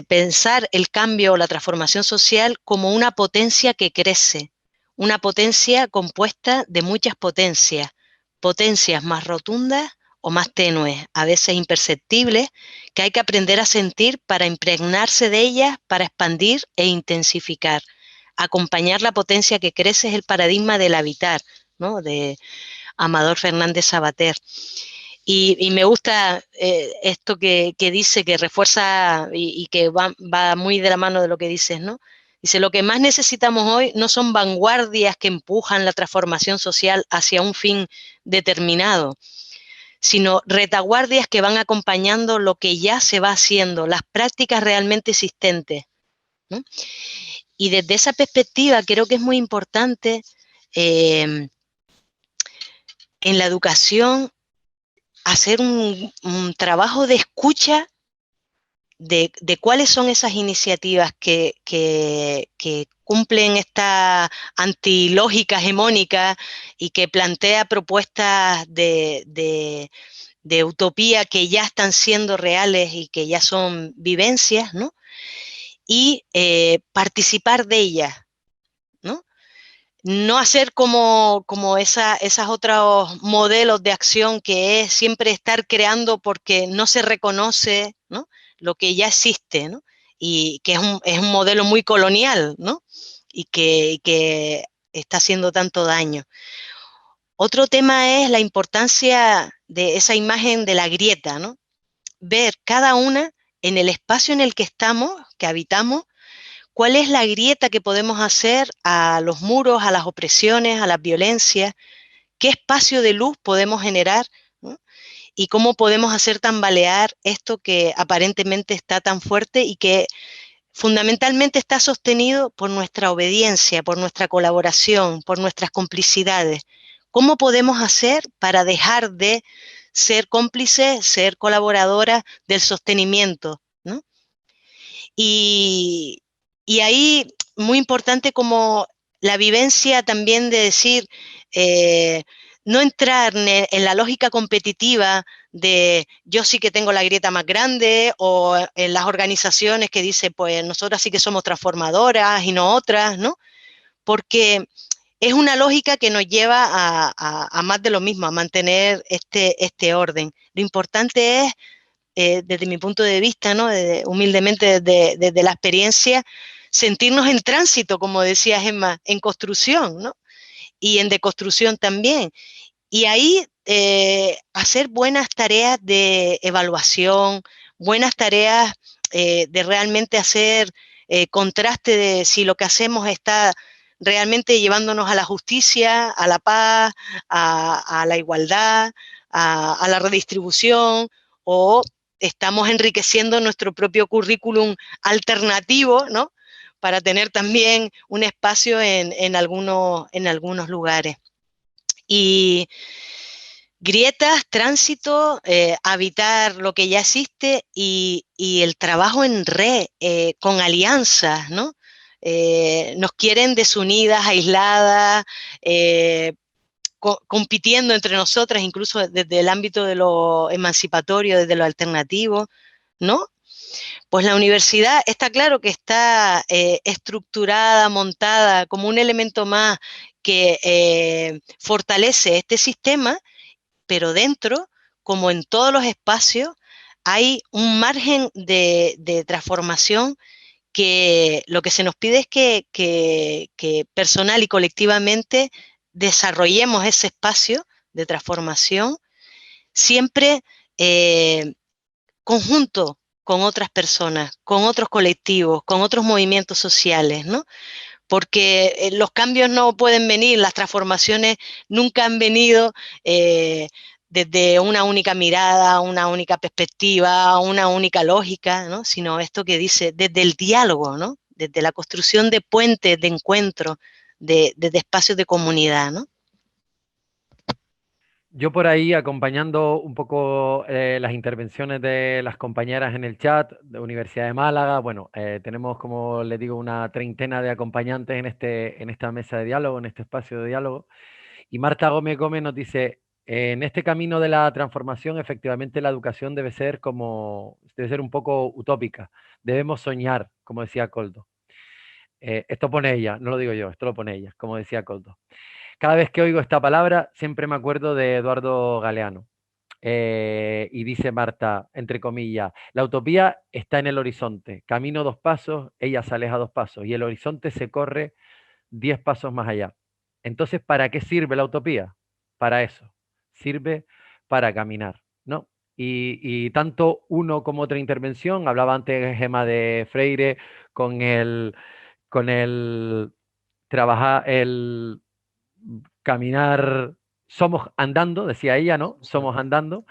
pensar el cambio o la transformación social como una potencia que crece, una potencia compuesta de muchas potencias, potencias más rotundas o más tenues, a veces imperceptibles, que hay que aprender a sentir para impregnarse de ellas, para expandir e intensificar. Acompañar la potencia que crece es el paradigma del habitar, ¿no?, de Amador Fernández Sabater. Y me gusta esto que dice, que refuerza y que va muy de la mano de lo que dices, ¿no? Dice, lo que más necesitamos hoy no son vanguardias que empujan la transformación social hacia un fin determinado, sino retaguardias que van acompañando lo que ya se va haciendo, las prácticas realmente existentes, ¿no? Y desde esa perspectiva creo que es muy importante en la educación hacer un trabajo de escucha de cuáles son esas iniciativas que cumplen esta antilógica hegemónica y que plantea propuestas de de utopía que ya están siendo reales y que ya son vivencias, ¿no? Y participar de ellas, ¿no? No hacer como esos otros modelos de acción que es siempre estar creando porque no se reconoce, ¿no?, lo que ya existe, ¿no? Y que es un modelo muy colonial, ¿no? Y que está haciendo tanto daño. Otro tema es la importancia de esa imagen de la grieta, ¿no? Ver cada una en el espacio en el que estamos, que habitamos, cuál es la grieta que podemos hacer a los muros, a las opresiones, a las violencias, qué espacio de luz podemos generar, ¿no? Y cómo podemos hacer tambalear esto que aparentemente está tan fuerte y que fundamentalmente está sostenido por nuestra obediencia, por nuestra colaboración, por nuestras complicidades. ¿Cómo podemos hacer para dejar de ser cómplices, ser colaboradoras del sostenimiento, ¿no? Y ahí, muy importante como la vivencia también de decir, no entrar en la lógica competitiva de yo sí que tengo la grieta más grande, o en las organizaciones que dicen, pues nosotras sí que somos transformadoras y no otras, ¿no? Porque es una lógica que nos lleva a más de lo mismo, a mantener este orden. Lo importante es, desde mi punto de vista, ¿no?, humildemente desde la experiencia, sentirnos en tránsito, como decía Gemma, en construcción, ¿no?, y en deconstrucción también. Y ahí hacer buenas tareas de evaluación, buenas tareas de realmente hacer contraste de si lo que hacemos está realmente llevándonos a la justicia, a la paz, a la igualdad, a la redistribución, o estamos enriqueciendo nuestro propio currículum alternativo, ¿no?, para tener también un espacio en algunos lugares. Y grietas, tránsito, habitar lo que ya existe y el trabajo en red, con alianzas, ¿no? Nos quieren desunidas, aisladas, compitiendo entre nosotras, incluso desde el ámbito de lo emancipatorio, desde lo alternativo, ¿no? Pues la universidad está claro que está estructurada, montada como un elemento más que fortalece este sistema, pero dentro, como en todos los espacios, hay un margen de transformación que lo que se nos pide es que personal y colectivamente desarrollemos ese espacio de transformación, siempre conjunto con otras personas, con otros colectivos, con otros movimientos sociales, ¿no? Porque los cambios no pueden venir, las transformaciones nunca han venido desde una única mirada, una única perspectiva, una única lógica, ¿no?, sino esto que dice, desde el diálogo, ¿no?, desde la construcción de puentes, de encuentros, de espacios de comunidad, ¿no? Yo por ahí, acompañando un poco las intervenciones de las compañeras en el chat de Universidad de Málaga, bueno, tenemos, como les digo, una treintena de acompañantes en esta mesa de diálogo, en este espacio de diálogo. Y Marta Gómez Gómez nos dice, en este camino de la transformación, efectivamente la educación debe ser un poco utópica. Debemos soñar, como decía Koldo. Esto pone ella, no lo digo yo, esto lo pone ella, como decía Koldo. Cada vez que oigo esta palabra, siempre me acuerdo de Eduardo Galeano. Y dice Marta, entre comillas, la utopía está en el horizonte. Camino 2 pasos, ella se aleja 2 pasos y el horizonte se corre 10 pasos más allá. Entonces, ¿para qué sirve la utopía? Para eso. Sirve para caminar, ¿no? Y tanto uno como otra intervención, hablaba antes Gemma de Freire con el trabajar, el caminar, somos andando, decía ella, ¿no? Somos andando.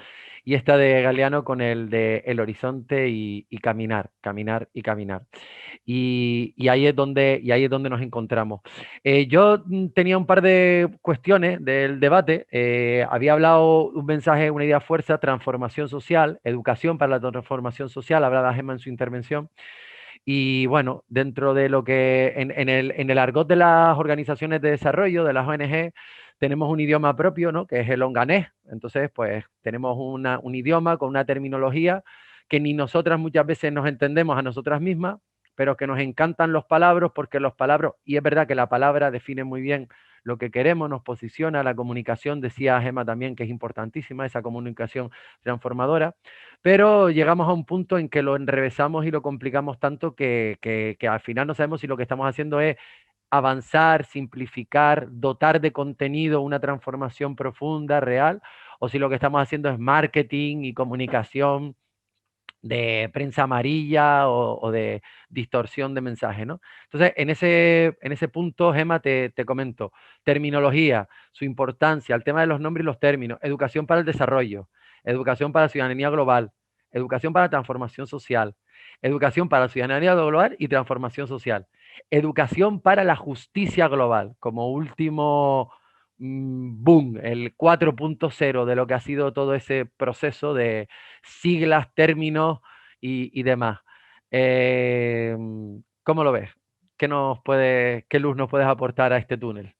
Y esta de Galeano con el de el horizonte y caminar, caminar y caminar. Y ahí es donde nos encontramos. Yo tenía un par de cuestiones del debate. Había hablado un mensaje, una idea fuerza, transformación social, educación para la transformación social, hablaba Gemma en su intervención. Y bueno, dentro de lo que en el argot de las organizaciones de desarrollo, de las ONG, tenemos un idioma propio, ¿no? Que es el honganés. Entonces, pues tenemos un idioma con una terminología que ni nosotras muchas veces nos entendemos a nosotras mismas, pero que nos encantan los palabras porque los palabras, y es verdad que la palabra define muy bien lo que queremos, nos posiciona, la comunicación, decía Gemma también, que es importantísima, esa comunicación transformadora, pero llegamos a un punto en que lo enrevesamos y lo complicamos tanto que al final no sabemos si lo que estamos haciendo es avanzar, simplificar, dotar de contenido una transformación profunda, real, o si lo que estamos haciendo es marketing y comunicación de prensa amarilla o de distorsión de mensaje, ¿no? Entonces, en ese punto, Gemma, te comento, terminología, su importancia, el tema de los nombres y los términos, educación para el desarrollo, educación para la ciudadanía global, educación para la transformación social, educación para la ciudadanía global y transformación social, educación para la justicia global, como último boom, el 4.0 de lo que ha sido todo ese proceso de siglas, términos y demás. ¿Cómo lo ves? ¿Qué luz nos puedes aportar a este túnel?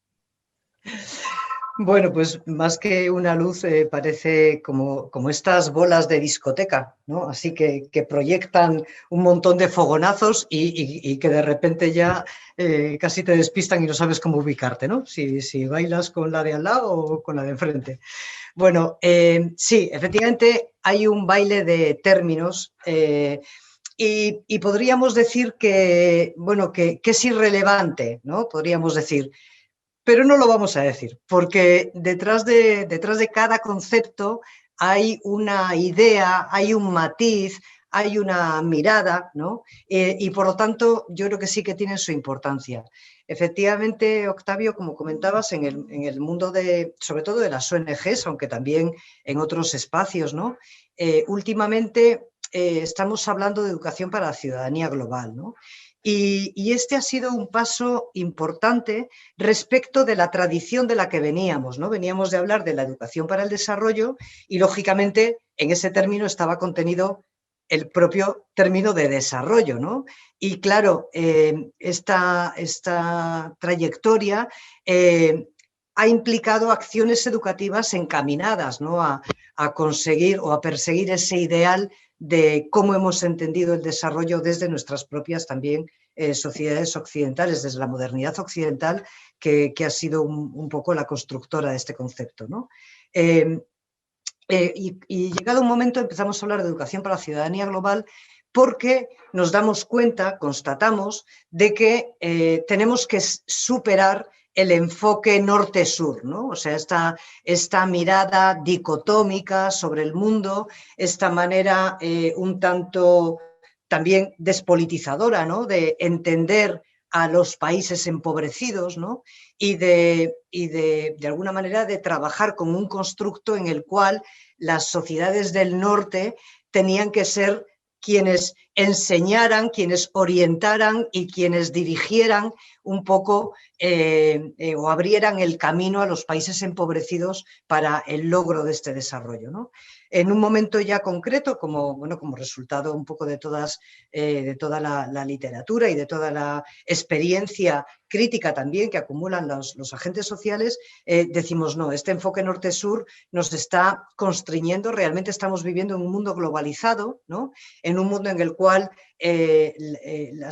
Bueno, pues más que una luz parece como estas bolas de discoteca, ¿no? Así que proyectan un montón de fogonazos y que de repente ya casi te despistan y no sabes cómo ubicarte, ¿no? Si bailas con la de al lado o con la de enfrente. Bueno, sí, efectivamente hay un baile de términos y podríamos decir que, bueno, que es irrelevante, ¿no? Podríamos decir, pero no lo vamos a decir, porque detrás de cada concepto hay una idea, hay un matiz, hay una mirada, ¿no? Y por lo tanto, yo creo que sí que tienen su importancia. Efectivamente, Octavio, como comentabas, en el mundo de, sobre todo de las ONGs, aunque también en otros espacios, ¿no? Últimamente estamos hablando de educación para la ciudadanía global, ¿no? Y este ha sido un paso importante respecto de la tradición de la que veníamos, ¿no? Veníamos de hablar de la educación para el desarrollo y, lógicamente, en ese término estaba contenido el propio término de desarrollo, ¿no? Y claro, esta trayectoria ha implicado acciones educativas encaminadas, ¿no? A conseguir o a perseguir ese ideal de cómo hemos entendido el desarrollo desde nuestras propias también sociedades occidentales, desde la modernidad occidental, que ha sido un poco la constructora de este concepto, ¿no? Y llegado un momento empezamos a hablar de educación para la ciudadanía global porque nos damos cuenta, constatamos, de que tenemos que superar el enfoque norte-sur, ¿no? O sea, esta mirada dicotómica sobre el mundo, esta manera un tanto también despolitizadora, ¿no? De entender a los países empobrecidos, ¿no? Y de alguna manera de trabajar con un constructo en el cual las sociedades del norte tenían que ser quienes enseñaran, quienes orientaran y quienes dirigieran un poco o abrieran el camino a los países empobrecidos para el logro de este desarrollo, ¿no? En un momento ya concreto, como resultado un poco de toda la literatura y de toda la experiencia crítica también que acumulan los agentes sociales, decimos no, este enfoque norte-sur nos está constriñendo, realmente estamos viviendo en un mundo globalizado, ¿no? En un mundo en el cual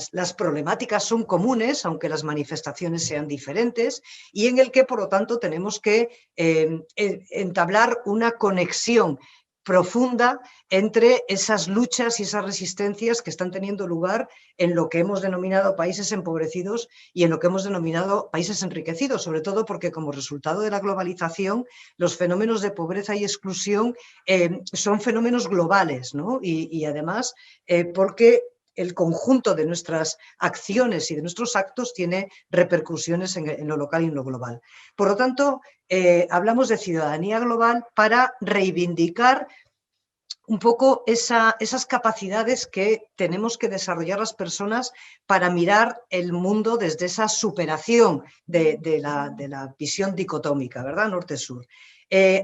las problemáticas son comunes, aunque las manifestaciones sean diferentes, y en el que, por lo tanto, tenemos que entablar una conexión profunda entre esas luchas y esas resistencias que están teniendo lugar en lo que hemos denominado países empobrecidos y en lo que hemos denominado países enriquecidos, sobre todo porque como resultado de la globalización los fenómenos de pobreza y exclusión son fenómenos globales, ¿no? Y además porque el conjunto de nuestras acciones y de nuestros actos tiene repercusiones en lo local y en lo global. Por lo tanto, hablamos de ciudadanía global para reivindicar un poco esas capacidades que tenemos que desarrollar las personas para mirar el mundo desde esa superación de la visión dicotómica, ¿verdad? Norte-sur.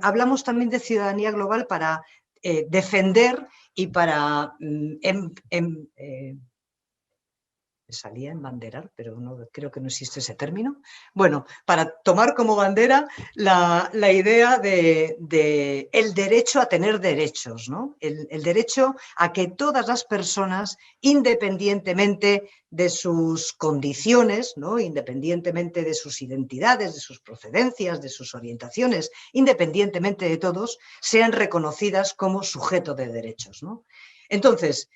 Hablamos también de ciudadanía global para defender y para me salía en banderar, pero no, creo que no existe ese término. Bueno, para tomar como bandera la idea de el derecho a tener derechos, ¿no? El derecho a que todas las personas, independientemente de sus condiciones, ¿no? Independientemente de sus identidades, de sus procedencias, de sus orientaciones, independientemente de todos, sean reconocidas como sujeto de derechos, ¿no? Entonces,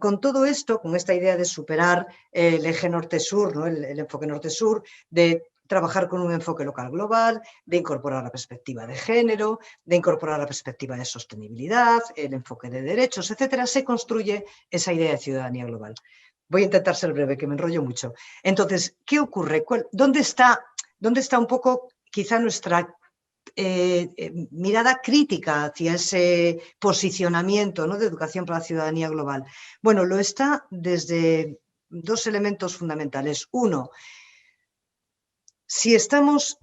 con todo esto, con esta idea de superar el eje norte-sur, ¿no? el enfoque norte-sur, de trabajar con un enfoque local global, de incorporar la perspectiva de género, de incorporar la perspectiva de sostenibilidad, el enfoque de derechos, etcétera, se construye esa idea de ciudadanía global. Voy a intentar ser breve, que me enrollo mucho. Entonces, ¿qué ocurre? ¿Dónde está un poco quizá nuestra mirada crítica hacia ese posicionamiento, ¿no?, de educación para la ciudadanía global? Bueno, lo está desde dos elementos fundamentales. Uno, si estamos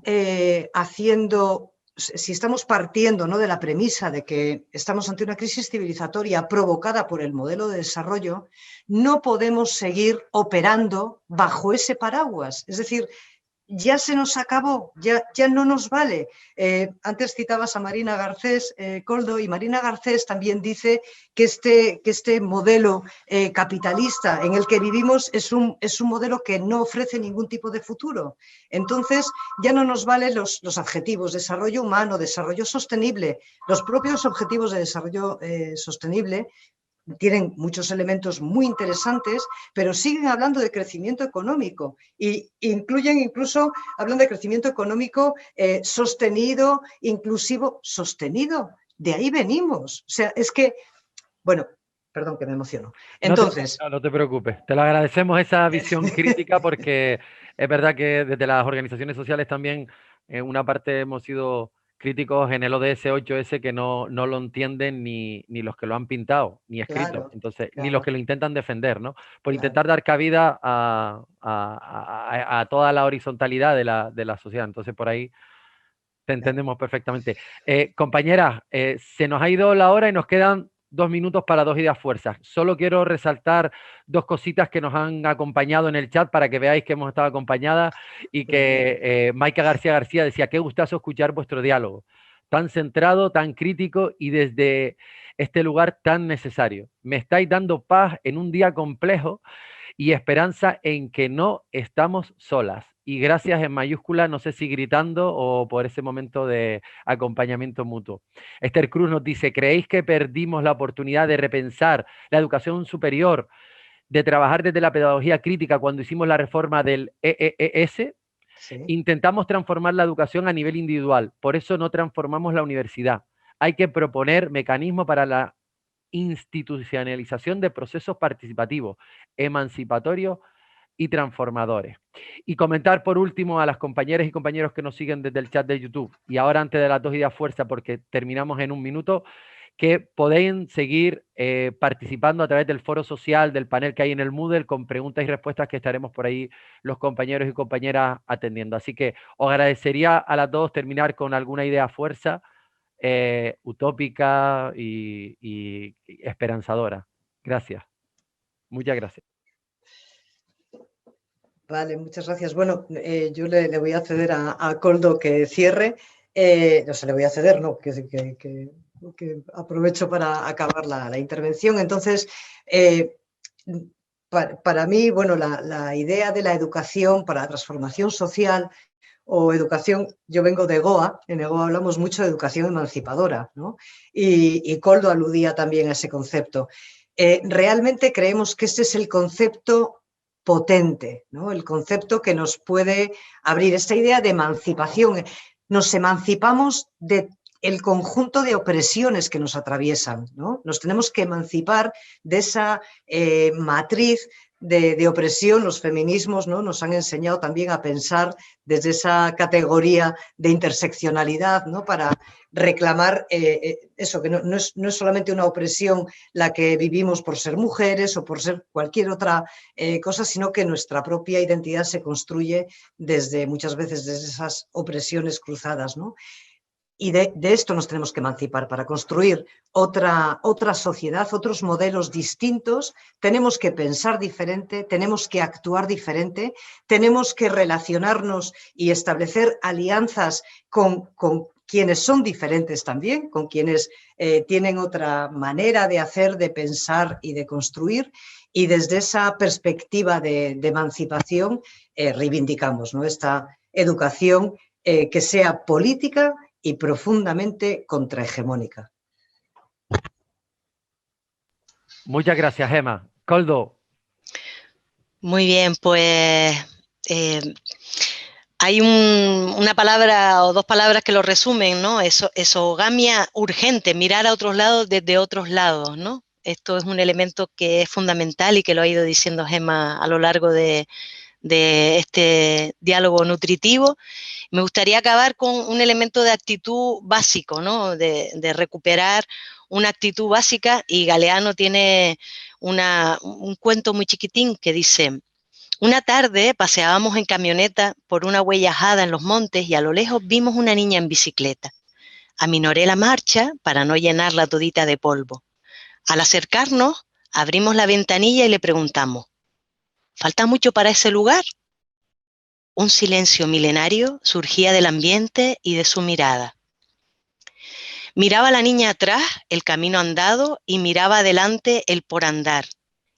partiendo, ¿no?, de la premisa de que estamos ante una crisis civilizatoria provocada por el modelo de desarrollo, no podemos seguir operando bajo ese paraguas. Es decir, ya se nos acabó, ya no nos vale. Antes citabas a Marina Garcés, Koldo, y Marina Garcés también dice que este modelo capitalista en el que vivimos es un modelo que no ofrece ningún tipo de futuro. Entonces, ya no nos valen los adjetivos desarrollo humano, desarrollo sostenible. Los propios objetivos de desarrollo sostenible tienen muchos elementos muy interesantes, pero siguen hablando de crecimiento económico e hablan de crecimiento económico sostenido, inclusivo, sostenido. De ahí venimos. O sea, es que, bueno, perdón que me emociono. Entonces, no te preocupes, te lo agradecemos esa visión crítica porque es verdad que desde las organizaciones sociales también en una parte hemos sido críticos en el ODS 8S que no lo entienden ni los que lo han pintado, ni escrito, claro, entonces, claro, ni los que lo intentan defender, ¿no? Por claro. intentar dar cabida a toda la horizontalidad de la sociedad. Entonces, por ahí te entendemos perfectamente. Compañeras, se nos ha ido la hora y nos quedan 2 minutos para dos ideas fuerzas. Solo quiero resaltar dos cositas que nos han acompañado en el chat para que veáis que hemos estado acompañadas y que Maika García decía, qué gustazo escuchar vuestro diálogo, tan centrado, tan crítico y desde este lugar tan necesario. Me estáis dando paz en un día complejo y esperanza en que no estamos solas. Y gracias en mayúscula, no sé si gritando o por ese momento de acompañamiento mutuo. Esther Cruz nos dice, ¿creéis que perdimos la oportunidad de repensar la educación superior, de trabajar desde la pedagogía crítica cuando hicimos la reforma del EES? Sí. Intentamos transformar la educación a nivel individual, por eso no transformamos la universidad. Hay que proponer mecanismos para la institucionalización de procesos participativos, emancipatorios y transformadores. Y comentar por último a las compañeras y compañeros que nos siguen desde el chat de YouTube, y ahora antes de las dos ideas fuerza, porque terminamos en un minuto, que podéis seguir participando a través del foro social, del panel que hay en el Moodle, con preguntas y respuestas que estaremos por ahí los compañeros y compañeras atendiendo. Así que os agradecería a las dos terminar con alguna idea fuerza, utópica y esperanzadora. Gracias. Muchas gracias. Vale, muchas gracias. Bueno, yo le voy a ceder a Koldo que cierre. No se le voy a ceder, no, que aprovecho para acabar la intervención. Entonces, para mí, bueno, la idea de la educación para la transformación social o educación, yo vengo de EGOA, en EGOA hablamos mucho de educación emancipadora, ¿no? Y Koldo aludía también a ese concepto. Realmente creemos que este es el concepto potente, ¿no? El concepto que nos puede abrir esta idea de emancipación. Nos emancipamos del conjunto de opresiones que nos atraviesan, ¿no? Nos tenemos que emancipar de esa matriz de opresión. Los feminismos, ¿no?, nos han enseñado también a pensar desde esa categoría de interseccionalidad, ¿no?, para reclamar eso, que no es solamente una opresión la que vivimos por ser mujeres o por ser cualquier otra cosa, sino que nuestra propia identidad se construye muchas veces desde esas opresiones cruzadas, ¿no? Y de esto nos tenemos que emancipar para construir otra sociedad, otros modelos distintos. Tenemos que pensar diferente, tenemos que actuar diferente, tenemos que relacionarnos y establecer alianzas con quienes son diferentes también, con quienes tienen otra manera de hacer, de pensar y de construir. Y desde esa perspectiva de emancipación reivindicamos, ¿no?, esta educación que sea política y profundamente contrahegemónica. Muchas gracias, Gemma. Koldo. Muy bien, pues hay una palabra o dos palabras que lo resumen, ¿no? Esogamia urgente, mirar a otros lados desde otros lados, ¿no? Esto es un elemento que es fundamental y que lo ha ido diciendo Gemma a lo largo de este diálogo nutritivo. Me gustaría acabar con un elemento de actitud básico, ¿no? De recuperar una actitud básica, y Galeano tiene un cuento muy chiquitín que dice: una tarde paseábamos en camioneta por una huellajada en los montes y a lo lejos vimos una niña en bicicleta. Aminoré la marcha para no llenarla todita de polvo. Al acercarnos, abrimos la ventanilla y le preguntamos: ¿falta mucho para ese lugar? Un silencio milenario surgía del ambiente y de su mirada. Miraba a la niña atrás, el camino andado, y miraba adelante el por andar.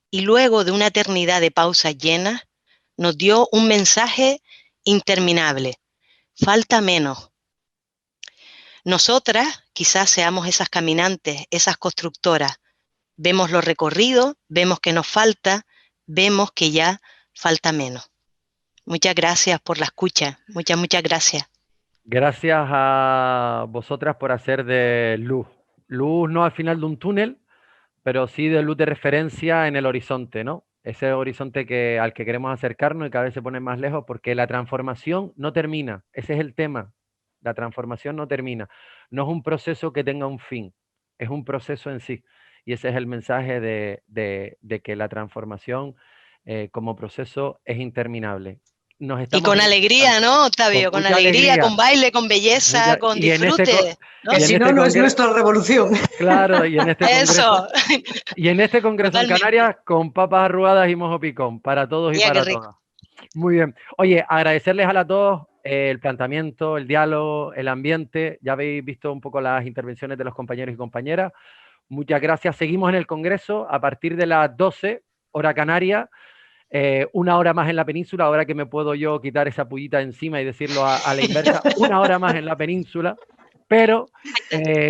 Y luego de una eternidad de pausas llenas, nos dio un mensaje interminable: falta menos. Nosotras quizás seamos esas caminantes, esas constructoras. Vemos lo recorrido, vemos que nos falta, vemos que ya falta menos. Muchas gracias por la escucha. Muchas gracias. Gracias a vosotras por hacer de luz. Luz no al final de un túnel, pero sí de luz de referencia en el horizonte, ¿no? Ese horizonte al que queremos acercarnos y cada vez se pone más lejos, porque la transformación no termina. Ese es el tema. La transformación no termina. No es un proceso que tenga un fin, es un proceso en sí. Y ese es el mensaje de que la transformación como proceso es interminable. Y con alegría, ¿no, Octavio? Con alegría, con baile, con belleza, con disfrute. Que si no, no es nuestra revolución. Claro, y en este congreso, y en este congreso Totalmente. en Canarias, con papas arrugadas y mojo picón, para todos y para todas. Muy bien. Oye, agradecerles a las dos el planteamiento, el diálogo, el ambiente. Ya habéis visto un poco las intervenciones de los compañeros y compañeras. Muchas gracias. Seguimos en el congreso a partir de las 12, hora canaria. Una hora más en la península, ahora que me puedo yo quitar esa pullita encima y decirlo a la inversa, una hora más en la península, pero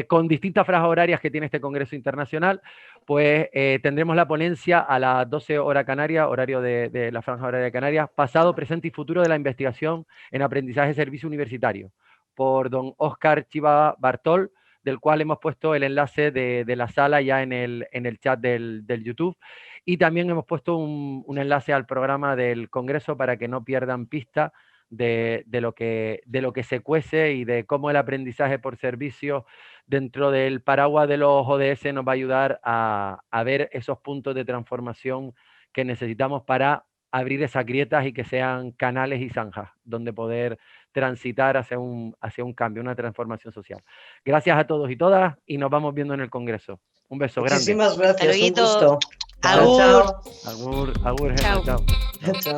con distintas franjas horarias que tiene este Congreso Internacional, pues tendremos la ponencia a las 12 hora canaria, horario de la franja horaria de Canarias, pasado, presente y futuro de la investigación en aprendizaje de servicio universitario, por don Óscar Chiva Bartol, del cual hemos puesto el enlace de la sala ya en el chat del YouTube. Y también hemos puesto un enlace al programa del Congreso para que no pierdan pista de lo que se cuece y de cómo el aprendizaje por servicio dentro del paraguas de los ODS nos va a ayudar a ver esos puntos de transformación que necesitamos para abrir esas grietas y que sean canales y zanjas donde poder transitar hacia un cambio, una transformación social. Gracias a todos y todas y nos vamos viendo en el Congreso. Un beso grande. Muchísimas gracias, un gusto. Agur. Agur, chao. Chao.